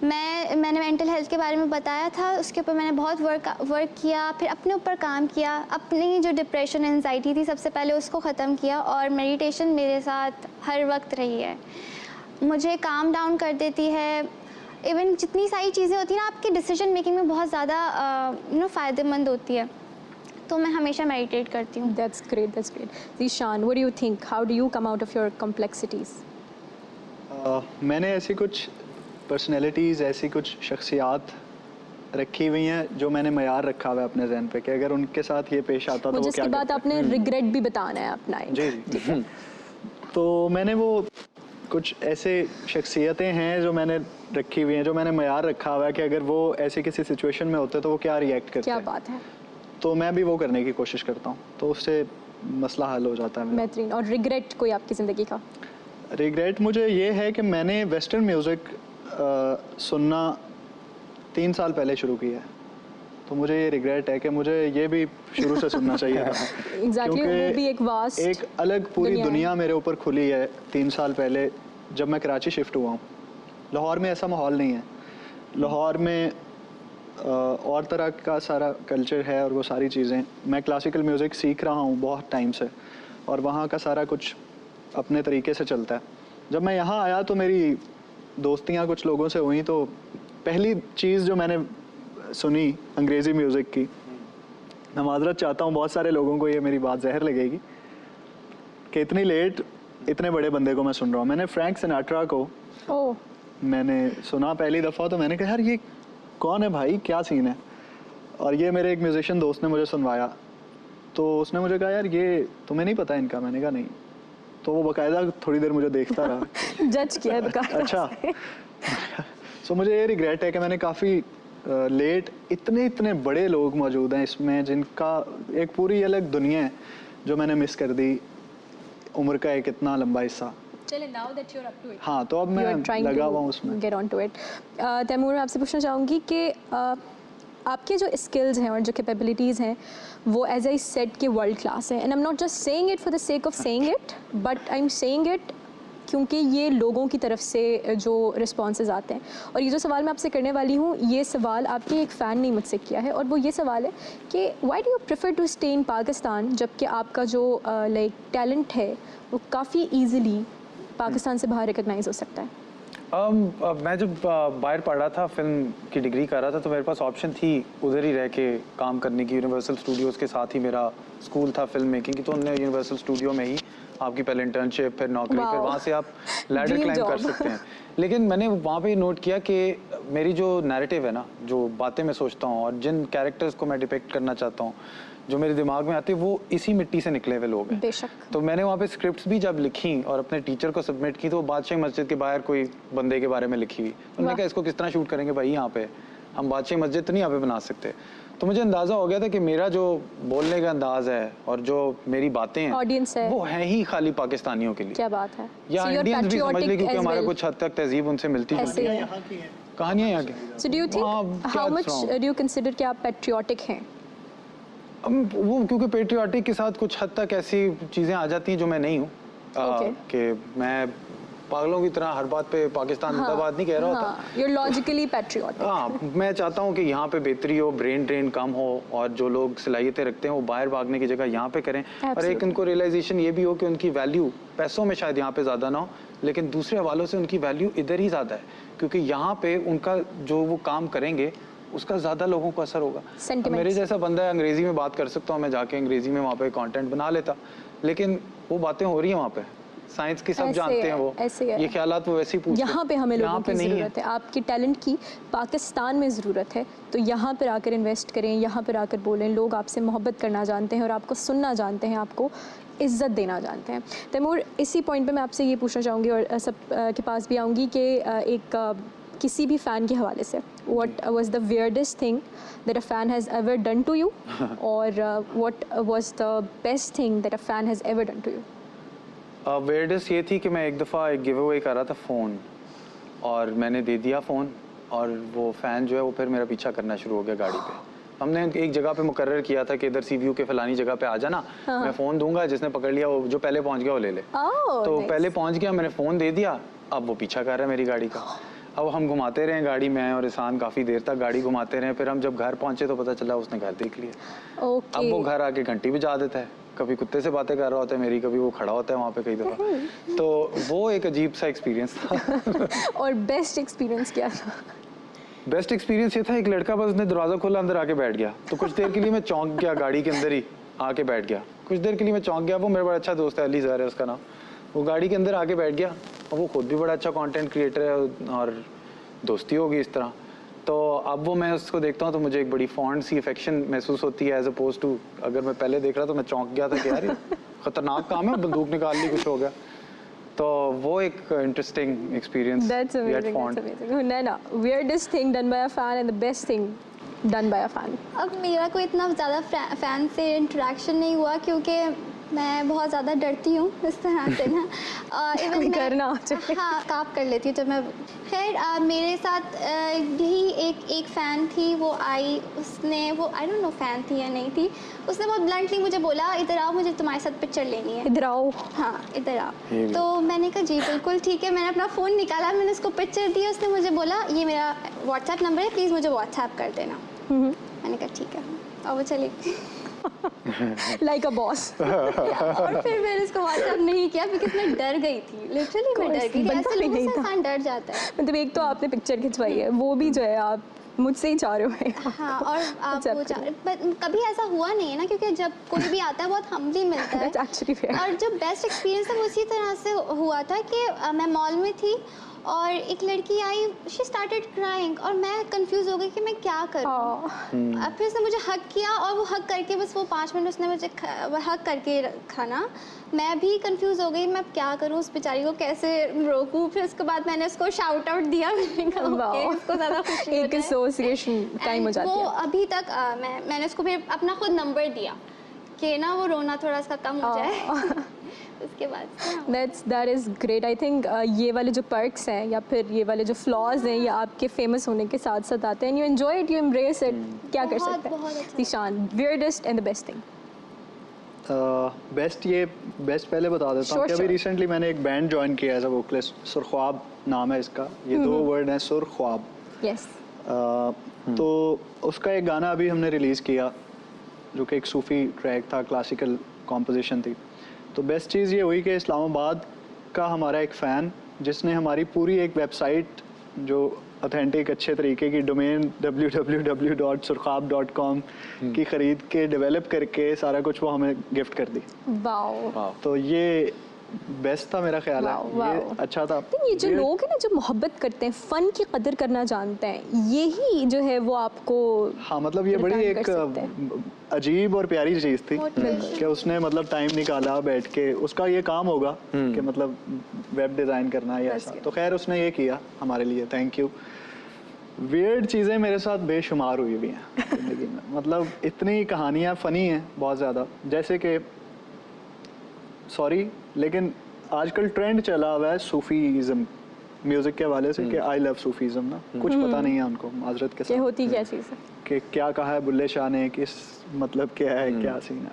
मैंने मेंटल हेल्थ के बारे में बताया था, उसके ऊपर मैंने बहुत वर्क किया, फिर अपने ऊपर काम किया, अपनी जो डिप्रेशन एंजाइटी थी सबसे पहले उसको ख़त्म किया, और मेडिटेशन मेरे साथ हर वक्त रही है, मुझे काम डाउन कर देती है। इवन जितनी सारी चीज़ें होती हैं ना आपकी डिसीजन मेकिंग में बहुत ज़्यादा फ़ायदेमंद होती है, तो मैं हमेशा मेडिटेट करती हूँ। That's great, that's great. Zeeshan, what do you think, how do you come out of your complexities? मैंने ऐसी कुछ पर्सनैलिटीज़, ऐसी कुछ शख्सियात रखी हुई हैं जो मैंने मयार रखा हुआ है अपने जहन पे कि अगर उनके साथ ये पेश आता तो वो क्या बात आपने रिग्रेट भी बताना है अपना। जी। तो मैंने वो कुछ ऐसे शख्सियतें हैं जो मैंने रखी हुई हैं, जो मैंने मयार रखा हुआ है कि अगर वो ऐसी किसी सिचुएशन में होते तो वो क्या रिएक्ट करते। क्या बात है। तो मैं भी वो करने की कोशिश करता हूँ, तो उससे मसला हल हो जाता है। बेहतरीन। और रिग्रेट कोई आपकी ज़िंदगी का? रिग्रेट मुझे ये है कि मैंने वेस्टर्न म्यूज़िक सुनना 3 साल पहले शुरू किया है, तो मुझे ये रिग्रेट है कि मुझे ये भी शुरू से सुनना चाहिए था। Exactly, वो भी एक वास्ट एक अलग पूरी दुनिया मेरे ऊपर खुली है 3 साल पहले जब मैं कराची शिफ्ट हुआ हूँ। लाहौर में ऐसा माहौल नहीं है, लाहौर में और तरह का सारा कल्चर है और वो सारी चीज़ें। मैं क्लासिकल म्यूज़िक सीख रहा हूँ बहुत टाइम से, और वहाँ का सारा कुछ अपने तरीके से चलता है। जब मैं यहाँ आया तो मेरी दोस्तियाँ कुछ लोगों से हुई, तो पहली चीज़ जो मैंने सुनी अंग्रेज़ी म्यूज़िक की, मैं माजरत चाहता हूँ, बहुत सारे लोगों को ये मेरी बात जहर लगेगी कि इतनी लेट इतने बड़े बंदे को मैं सुन रहा हूँ। मैंने फ्रैंक सिनाट्रा को ओह मैंने सुना पहली दफ़ा, तो मैंने कहा यार ये कौन है भाई, क्या सीन है। और ये मेरे एक म्यूजिशियन दोस्त ने मुझे सुनवाया, तो उसने मुझे कहा यार ये तुम्हें नहीं पता इनका। मैंने कहा नहीं। तो वो बाकायदा थोड़ी देर मुझे देखता रहा। जज किया है बकायदा। अच्छा। सो मुझे ये रिग्रेट है कि मैंने काफ़ी लेट, इतने बड़े लोग मौजूद हैं इसमें जिनका एक पूरी अलग दुनिया है जो मैंने मिस कर दी, उम्र का एक इतना लंबा हिस्सा। चले now that you are up to it, हाँ, तो अब मैं लगा हुआ हूँ उसमें। Get on to it. Taimur, मैं आपसे पूछना चाहूँगी कि आपके जो स्किल्स हैं और जो कैपेबिलिटीज़ हैं वो एज आई सेड के वर्ल्ड क्लास है। And I am not just saying it for the sake of saying it, but I am saying it क्योंकि ये लोगों की तरफ से जो रिस्पॉन्सेज आते हैं। और ये जो सवाल मैं आपसे करने वाली हूँ, ये सवाल आपके एक फ़ैन ने मुझसे किया है, और वो ये सवाल है कि why do you prefer to stay in Pakistan, जबकि आपका जो लाइक टैलेंट है वो काफ़ी ईजिली पाकिस्तान से बाहर रिकग्नाइज हो सकता है। मैं जब बाहर पढ़ रहा था, फिल्म की डिग्री कर रहा था, तो मेरे पास ऑप्शन थी उधर ही रह के काम करने की। यूनिवर्सल स्टूडियोज़ के साथ ही मेरा स्कूल था फिल्म मेकिंग की, तो उन्होंने यूनिवर्सल स्टूडियो में ही आपकी पहले इंटर्नशिप, फिर नौकरी, फिर वहाँ से आप लैडर क्लाइंब कर सकते हैं। लेकिन मैंने वहाँ पे नोट किया कि मेरी जो नैरेटिव है ना, जो बातें मैं सोचता हूँ और जिन कैरेक्टर्स को मैं डिपिक्ट करना चाहता हूँ, जो मेरे दिमाग में आते हैं, वो इसी मिट्टी से निकले हुए लोग हैं। बेशक। तो मैंने वहाँ पे स्क्रिप्ट्स भी जब लिखी और अपने टीचर को सबमिट की, तो वो बादशाह मस्जिद के बाहर कोई बंदे के बारे में लिखी हुई। उन्होंने कहा इसको किस तरह शूट करेंगे भाई, यहाँ पे हम बादशाह मस्जिद तो नहीं यहाँ पे बना सकते। तो मुझे अंदाज़ा हो गया था कि मेरा जो बोलने का अंदाज है और जो मेरी बातें हैं, ऑडियंस है, वो है ही खाली पाकिस्तानियों के लिए। क्या बात है। या इंडियंस भी समझ ले, क्योंकि हमारा well. कुछ हद तक तहजीब उनसे मिलती जुलती है, कहानियाँ यहाँ की। So do you think how much do you consider कि आप patriotic हैं? वो क्योंकि पेट्रियाटिक के साथ कुछ हद तक ऐसी चीज़ें आ जाती हैं जो मैं नहीं हूँ। कि मैं पागलों की तरह हर बात पे पाकिस्तान जिंदाबाद नहीं कह रहा होता। You're logically patriotic. हाँ, मैं चाहता हूँ कि यहाँ पे बेहतरी हो, ब्रेन ड्रेन कम हो, और जो लोग सलाहियतें रखते हैं वो बाहर भागने की जगह यहाँ पे करें। और एक उनको रियलाइजेशन ये भी हो कि उनकी वैल्यू पैसों में शायद यहाँ पे ज़्यादा ना हो, लेकिन दूसरे हवालों से उनकी वैल्यू इधर ही ज़्यादा है, क्योंकि यहाँ पे उनका जो वो काम करेंगे उसका ज़्यादा लोगों को असर होगा। मेरे जैसा बंदा है, अंग्रेज़ी में बात कर सकता हूँ, मैं जाके अंग्रेज़ी में वहाँ पे कंटेंट बना लेता, लेकिन वो बातें हो रही हैं वहाँ पे, साइंस की सब जानते हैं वो, ये ख्यालात वो वैसे ही पूछते हैं। यहाँ पे हमें लोगों की ज़रूरत है, आपके टैलेंट की पाकिस्तान में ज़रूरत है, तो यहाँ पर आकर इन्वेस्ट करें, यहाँ पर आकर बोलें। लोग आपसे मोहब्बत करना जानते हैं और आपको सुनना जानते हैं, आपको इज़्ज़त देना जानते हैं। तैमूर, इसी पॉइंट पे मैं आपसे ये पूछना चाहूँगी और सब के पास भी आऊँगी कि एक किसी भी फ़ैन के हवाले से, what was the weirdest thing that a fan has ever done to you और what was the best thing that a fan has ever done to you? weirdest ये थी कि मैं एक दफ़ा एक गिव अवे कर रहा था फ़ोन, और मैंने दे दिया फ़ोन, और वो फ़ैन जो है वो फिर मेरा पीछा करना शुरू हो गया गाड़ी पे। हमने एक जगह पे मुकर्रर किया था कि इधर सी व्यू के फलानी जगह पे आ जाना, मैं फ़ोन दूंगा, जिसने पकड़ लिया वो जो पहले पहुंच गया वो ले ले। तो पहले पहुंच गया, मैंने फ़ोन दे दिया, अब वो पीछा कर रहा है मेरी गाड़ी का। अब हम घुमाते रहे गाड़ी, मैं और ईसान काफ़ी देर तक गाड़ी घुमाते रहे। फिर हम जब घर पहुंचे तो पता चला उसने घर देख लिया। अब वो घर आके घंटी बजा देता है, कभी कुत्ते से बातें कर रहा होता है मेरी, कभी वो खड़ा होता है वहाँ पे कई दफ़ा। तो वो एक अजीब सा एक्सपीरियंस था। और बेस्ट एक्सपीरियंस क्या था? बेस्ट एक्सपीरियंस ये था, एक लड़का बस ने दरवाज़ा खोला, अंदर आके बैठ गया। तो कुछ देर के लिए मैं चौंक गया, गाड़ी के अंदर ही आके बैठ गया। कुछ देर के लिए मैं चौंक गया। वो मेरा बड़ा अच्छा दोस्त है, अली ज़हर है उसका नाम। वो गाड़ी के अंदर आके बैठ गया, और वो खुद भी बड़ा अच्छा कंटेंट क्रिएटर है, और दोस्ती होगी इस तरह। तो अब वो मैं उसको देखता हूँ तो मुझे एक बड़ी फॉन्ड सी अफेक्शन महसूस होती है, एज अपोज टू अगर मैं पहले देख रहा तो मैं चौंक गया था कि यार ये खतरनाक काम है, बंदूक निकाल ली, कुछ हो गया। तो वो एक interesting experience. That's amazing. That's amazing. Nana, weirdest thing done by a fan and the best thing done by a fan. अब मेरा कोई इतना ज़्यादा फ़ैन से इंटरेक्शन नहीं हुआ, क्योंकि मैं बहुत ज़्यादा डरती हूँ इस तरह से ना। कोई करना हो चाहिए। हाँ, काप कर लेती हूँ जब मैं। खैर मेरे साथ यही एक फ़ैन थी, वो आई, उसने वो आई डोंट नो फ़ैन थी या नहीं थी, उसने बहुत ब्लंटली मुझे बोला इधर आओ, मुझे तुम्हारे साथ पिक्चर लेनी है, इधर आओ। हाँ इधर आओ। तो मैंने कहा जी बिल्कुल ठीक है। मैंने अपना फ़ोन निकाला, मैंने उसको पिक्चर दी, उसने मुझे बोला ये मेरा व्हाट्सएप नंबर है, प्लीज़ मुझे व्हाट्सएप कर देना। मैंने कहा ठीक है, और वो चली Like a boss. और फिर मैंने उसको व्हाट्सएप नहीं किया, बिकॉज मैं डर गई थी, लिटरली मैं डर गई थी। ऐसे लोगों से इंसान डर जाता है। मतलब एक तो आपने पिक्चर खिंचवाई है, वो भी जो है आप मुझसे ही चाह रहे हो। हाँ, और आप जब वो कभी ऐसा हुआ नहीं है ना, क्योंकि जब कोई भी आता है बहुत हम्बली मिलता है। That's actually fair. और जो बेस्ट एक्सपीरियंस है वो उसी तरह से हुआ था कि मैं मॉल में थी और एक लड़की आई, शी स्टार्टेड क्राइंग, और मैं कंफ्यूज हो गई कि मैं क्या करूँ। अब फिर उसने मुझे हक किया, और वो हक करके बस वो 5 मिनट उसने मुझे हक करके रखा ना, मैं भी कंफ्यूज हो गई मैं क्या करूँ, उस बेचारी को कैसे रोकूँ। फिर उसके बाद मैंने उसको शाउट आउट दिया, मैंने कहा ओके, उसको ज़्यादा खुशी एक एसोसिएशन टाइम हो जाती वो है। अभी तक मैंने उसको फिर अपना खुद नंबर दिया कि ना वो रोना थोड़ा सा कम हो जाए। उसके बाद that is great. I think ये वाले जो पर्क्स हैं या फिर ये वाले जो फ्लॉज हैं, ये आपके फेमस होने के साथ साथ आते हैं। You enjoy it, you embrace it. क्या कर बहुत- सकते बहुत हैं अच्छा Zeeshan? weirdest and the best thing. Best पहले बता देता हूँ Sure, कि अभी sure. रिसेंटली मैंने एक बैंड ज्वाइन किया एज अ वोकलिस्ट, सुरख्वाब नाम है इसका। ये 2 वर्ड हैं, सुरख्वाब। यस। तो उसका एक गाना अभी हमने रिलीज़ किया जो कि एक सूफ़ी ट्रैक था, क्लासिकल कॉम्पोजिशन थी। तो बेस्ट चीज़ ये हुई कि इस्लामाबाद का हमारा एक फ़ैन, जिसने हमारी पूरी एक वेबसाइट जो ऑथेंटिक अच्छे तरीके की डोमेन www.surkhab.com की ख़रीद के डेवलप करके सारा कुछ वो हमें गिफ्ट कर दी। वाओ। तो ये बेस्ट था मेरा ख्याल है, वाह, ये वाह। अच्छा था। ये जो लोग हैं ना जो मोहब्बत करते हैं, फ़न की कदर करना जानते हैं, यही जो है वो आपको हाँ, मतलब ये बड़ी return एक कर सकते हैं। अजीब और प्यारी चीज़ थी Motivation. कि उसने मतलब टाइम निकाला बैठ के, उसका ये काम होगा कि मतलब वेब डिज़ाइन करना या That's ऐसा। good. तो खैर उसने ये किया हमारे लिए, थैंक यू। वियर्ड चीज़ें मेरे साथ बेशुमार हुई हुई हैं ज़िंदगी में। मतलब इतनी कहानियाँ फ़नी हैं बहुत ज़्यादा, जैसे कि सॉरी लेकिन आजकल ट्रेंड चला हुआ है सूफीज़म म्यूज़िक के हवाले से कि आई लव सूफीज़म ना, कुछ पता नहीं है उनको माजरत के क्या साथ होती क्या चीज़ है। कि क्या कहा है बुल्ले शाह ने, किस मतलब क्या है, क्या सीन है।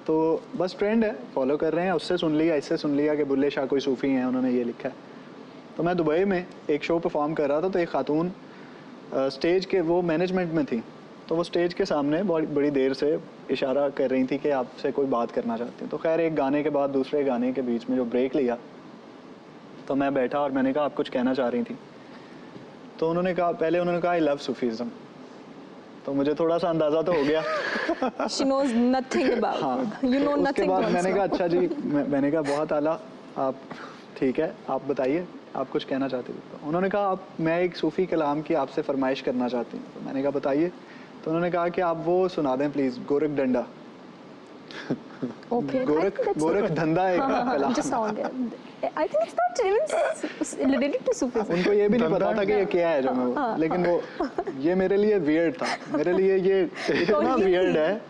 तो बस ट्रेंड है, फॉलो कर रहे हैं, उससे सुन लिया, इससे सुन लिया कि बुल्ले शाह कोई सूफ़ी हैं, उन्होंने ये लिखा है। तो मैं दुबई में एक शो परफॉर्म कर रहा था, तो एक खातून स्टेज के वो मैनेजमेंट में थी, तो वो स्टेज के सामने बड़ी देर से इशारा कर रही थी कि आपसे कोई बात करना चाहती हैं। तो खैर एक गाने के बाद दूसरे गाने के बीच में जो ब्रेक लिया, तो मैं बैठा और मैंने कहा आप कुछ कहना चाह रही थी। तो उन्होंने कहा आई लव सूफीज़म। तो मुझे थोड़ा सा अंदाज़ा तो हो गया। She knows nothing about it. You know उसके nothing बाद about मैंने कहा Islam. अच्छा जी, मैंने कहा बहुत आला, आप ठीक है, आप बताइए आप कुछ कहना चाहते थे। तो उन्होंने कहा मैं एक सूफ़ी कलाम की आपसे फरमाइश करना चाहती हूँ। तो मैंने कहा बताइए। तो उन्होंने कहा कि आप वो सुना दें प्लीज़, गोरख डंडा। Okay. गोरख धंधा एक कलाम। Just sound it. I think it's not even related to Sufism. उनको ये भी नहीं पता था कि ये क्या है जो मैं लेकिन वो ये मेरे लिए वियर्ड था। मेरे लिए ये इतना वियर्ड है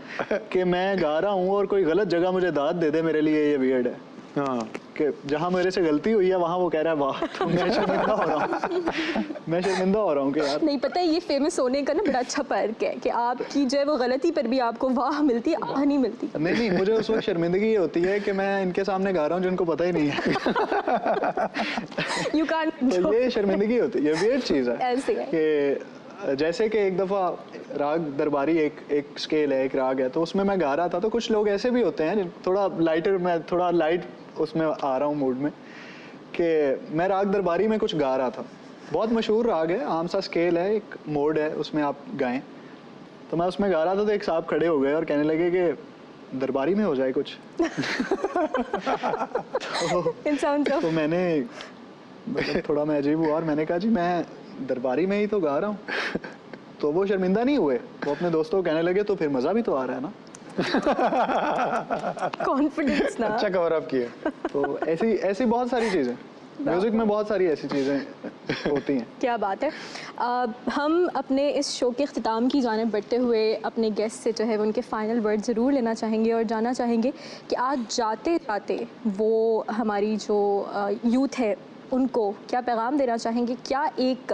कि मैं गा रहा हूँ और कोई गलत जगह मुझे दाद दे दे, मेरे लिए ये वियर्ड है। हाँ, कि जहाँ मेरे से गलती हुई है वहाँ वो कह रहा है वाह। तो मैं शर्मिंदा हो रहा हूँ, मैं शर्मिंदा हो रहा हूँ कि यार नहीं पता है, ये फेमस होने का ना बड़ा अच्छा पर्क है कि आपकी जो है वो गलती पर भी आपको वाह मिलती है, आह नहीं मिलती। नहीं मुझे उस वक्त शर्मिंदगी ये होती है कि मैं इनके सामने गा रहा हूँ जिनको पता ही नहीं है। You can't तो ये शर्मिंदगी होती है, ये वियर्ड चीज़ है ऐसे है। कि जैसे कि एक दफ़ा राग दरबारी एक स्केल है, एक राग है, तो उसमें मैं गा रहा था, तो कुछ लोग ऐसे भी होते हैं थोड़ा लाइटर, मैं थोड़ा लाइट उसमें आ रहा हूँ मूड में, कि मैं राग दरबारी में कुछ गा रहा था। बहुत मशहूर राग है, आम सा स्केल है, एक मोड है, उसमें आप गाएं। तो मैं उसमें गा रहा था, तो एक साहब खड़े हो गए और कहने लगे कि दरबारी में हो जाए कुछ। तो मैंने मतलब थोड़ा मैं अजीब हुआ और मैंने कहा जी मैं दरबारी में ही तो गा रहा हूँ। तो वो शर्मिंदा नहीं हुए, वो अपने दोस्तों को कहने लगे तो फिर मज़ा भी तो आ रहा है ना। कॉन्फिडेंस ना। अच्छा कवर अप किया। तो ऐसी बहुत सारी चीज़ें म्यूज़िक में, बहुत सारी ऐसी चीज़ें होती हैं। क्या बात है। हम अपने इस शो के अख्तिताम की जानिब बढ़ते हुए अपने गेस्ट से जो है उनके फ़ाइनल वर्ड ज़रूर लेना चाहेंगे और जानना चाहेंगे कि आज जाते जाते वो हमारी जो यूथ है उनको क्या पैगाम देना चाहेंगे, क्या एक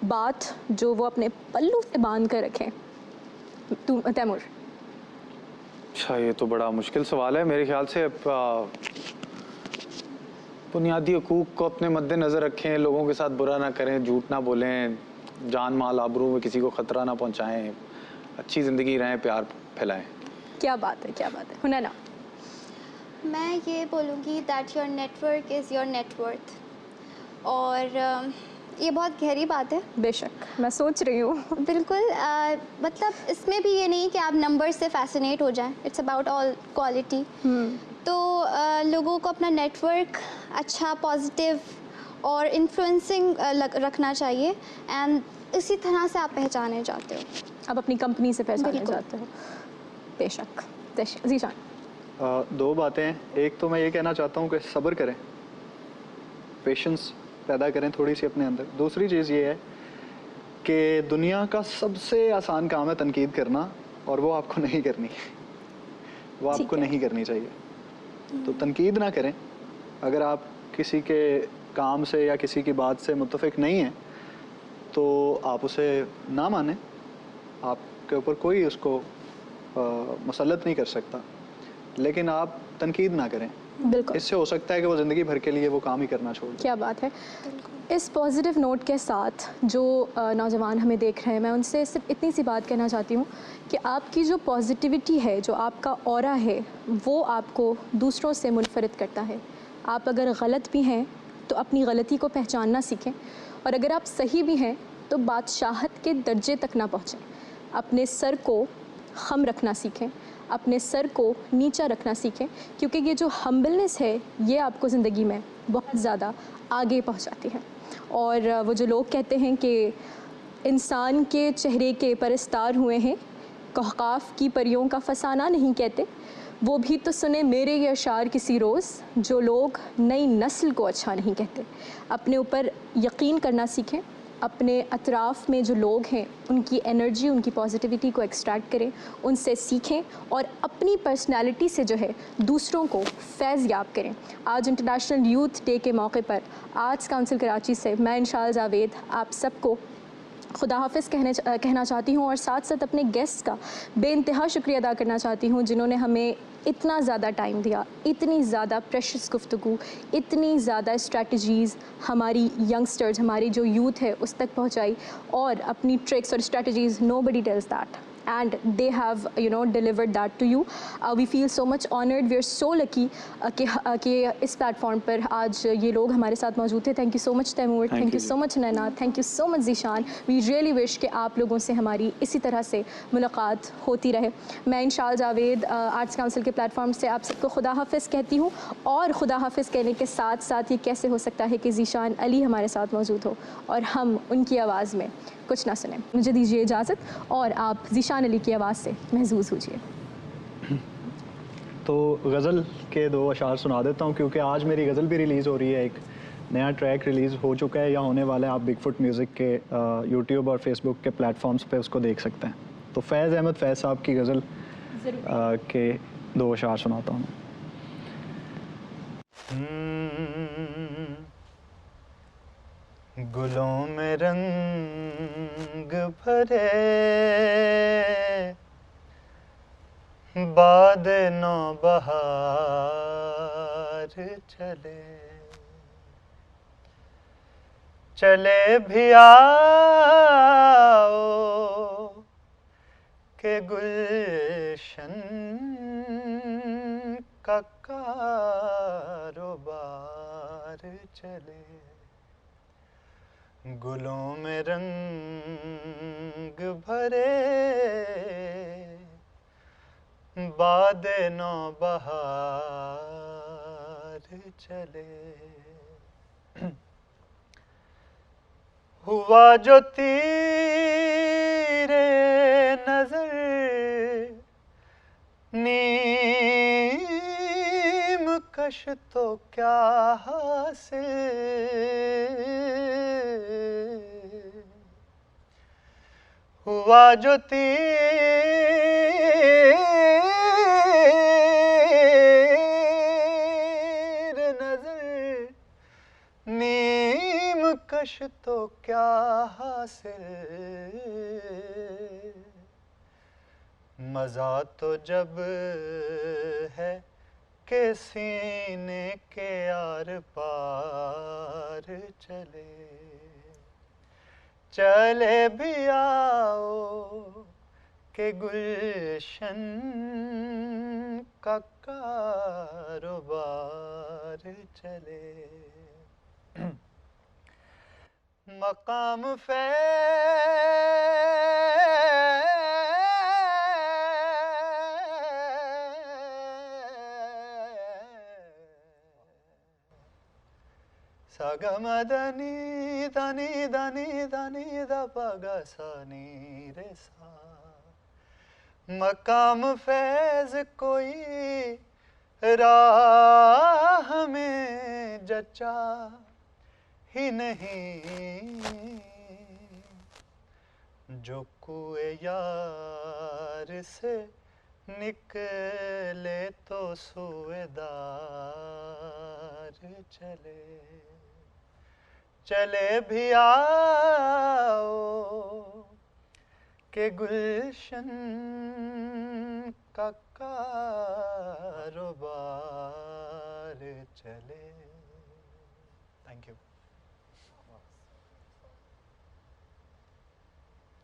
बात जो वो अपने पल्लू से बांध कर रखें। तैमूर। अच्छा, ये तो बड़ा मुश्किल सवाल है। मेरे ख्याल से बुनियादी हकूक़ को अपने मद्देनज़र रखें, लोगों के साथ बुरा ना करें, झूठ ना बोलें, जान माल आबरू में किसी को ख़तरा ना पहुंचाएं, अच्छी ज़िंदगी रहें, प्यार फैलाएं। क्या बात है, क्या बात है। हुनैना। मैं ये बोलूँगी that your network is your net worth. और ये बहुत गहरी बात है। बेशक, मैं सोच रही हूँ। बिल्कुल मतलब इसमें भी ये नहीं कि आप नंबर से फैसिनेट हो जाएं, इट्स अबाउट ऑल क्वालिटी। तो लोगों को अपना नेटवर्क अच्छा, पॉजिटिव और इन्फ्लुएंसिंग रखना चाहिए, एंड इसी तरह से आप पहचाने जाते हो। आप अपनी कंपनी से पहचाने बिल्कुल। जाते हो। बेशक। ज़ीशान। दो बातें हैं। एक तो मैं ये कहना चाहता हूँ कि सब्र करें, पेशेंस पैदा करें थोड़ी सी अपने अंदर। दूसरी चीज़ ये है कि दुनिया का सबसे आसान काम है तनकीद करना, और वो आपको नहीं करनी, वो ठीक आपको है। नहीं करनी चाहिए। तो तनकीद ना करें। अगर आप किसी के काम से या किसी की बात से मुत्तफिक नहीं हैं तो आप उसे ना मानें, आपके ऊपर कोई उसको मुसल्लत नहीं कर सकता, लेकिन आप तनकीद ना करें। बिल्कुल। इससे हो सकता है कि वो ज़िंदगी भर के लिए वो काम ही करना छोड़ दें। क्या बात है। इस पॉजिटिव नोट के साथ जो नौजवान हमें देख रहे हैं, मैं उनसे सिर्फ इतनी सी बात कहना चाहती हूँ कि आपकी जो पॉजिटिविटी है, जो आपका ऑरा है, वो आपको दूसरों से मुनफरिद करता है। आप अगर गलत भी हैं तो अपनी गलती को पहचानना सीखें, और अगर आप सही भी हैं तो बादशाहत के दर्जे तक ना पहुँचें। अपने सर को खम रखना सीखें, अपने सर को नीचा रखना सीखें, क्योंकि ये जो हम्बलनेस है ये आपको ज़िंदगी में बहुत ज़्यादा आगे पहुंचाती है। और वो जो लोग कहते हैं कि इंसान के चेहरे के परस्तार हुए हैं, कहकाफ की परियों का फसाना नहीं कहते, वो भी तो सुने मेरे ये अशार किसी रोज़, जो लोग नई नस्ल को अच्छा नहीं कहते। अपने ऊपर यकीन करना सीखें, अपने अतराफ़ में जो लोग हैं उनकी एनर्जी, उनकी पॉजिटिविटी को एक्सट्रैक्ट करें, उनसे सीखें और अपनी पर्सनैलिटी से जो है दूसरों को फैज़ याब करें। आज इंटरनेशनल यूथ डे के मौके पर आर्ट्स काउंसिल कराची से मैं इंशाल जावेद आप सबको खुदा हाफ़िज़ कहना चाहती हूँ, और साथ साथ अपने गेस्ट का बेइंतहा शुक्रिया अदा करना चाहती हूँ जिन्होंने हमें इतना ज़्यादा टाइम दिया, इतनी ज़्यादा प्रेशस गुफ्तगू, इतनी ज़्यादा स्ट्रैटेजीज़ हमारी यंगस्टर्स, हमारी जो यूथ है उस तक पहुँचाई, और अपनी ट्रिक्स और strategies nobody tells that and they have delivered that to you. We feel so much honored, we are so lucky कि इस प्लेटफॉर्म पर आज ये लोग हमारे साथ मौजूद थे। Thank you so much Taimur, thank you so much Naina, thank you so much Zeeshan. We really wish कि आप लोगों से हमारी इसी तरह से मुलाकात होती रहे। मैं इंशाल जावेद आर्ट्स काउंसिल के प्लेटफॉर्म से आप सबको खुदा हाफ़िज़ कहती हूँ, और खुदा हाफ़िज़ कहने के साथ साथ ये कैसे हो सकता है कि ज़ीशान अली हमारे साथ मौजूद हो और हम उनकी आवाज़ में कुछ ना सुने। मुझे दीजिए इजाज़त, और आप ज़ीशान अली की आवाज़ से महसूस होजिए। तो गज़ल के दो अशार सुना देता हूँ, क्योंकि आज मेरी गज़ल भी रिलीज़ हो रही है। एक नया ट्रैक रिलीज़ हो चुका है या होने वाला है। आप बिगफुट म्यूज़िक के यूट्यूब और फेसबुक के प्लेटफॉर्म्स पे उसको देख सकते हैं। तो फैज़ अहमद फैज़ साहब की गज़ल के दो अशार सुनाता हूँ। गुलों में रंग भरे बाद नौ बहार चले, चले भी आओ के गुलशन का कारोबार चले। गुलों में रंग भरे बाद नौ बहार चले। हुआ जो तीरे नजर नीम कश तो क्या हासिल, हुआ जो तीर नजर नीम कश तो क्या हासिल, मजा तो जब है के सीने के आर पार चले, चले भी आओ के गुलशन का कारोबार चले। मकाम सगमदनी दनी दनी दनी दपगसनी रे सा मकाम फैज कोई राह में जचा ही नहीं जो कुए यार से निकले तो सुएदार चले चले भी आओ के गुलशन का कारोबार चले। Thank you.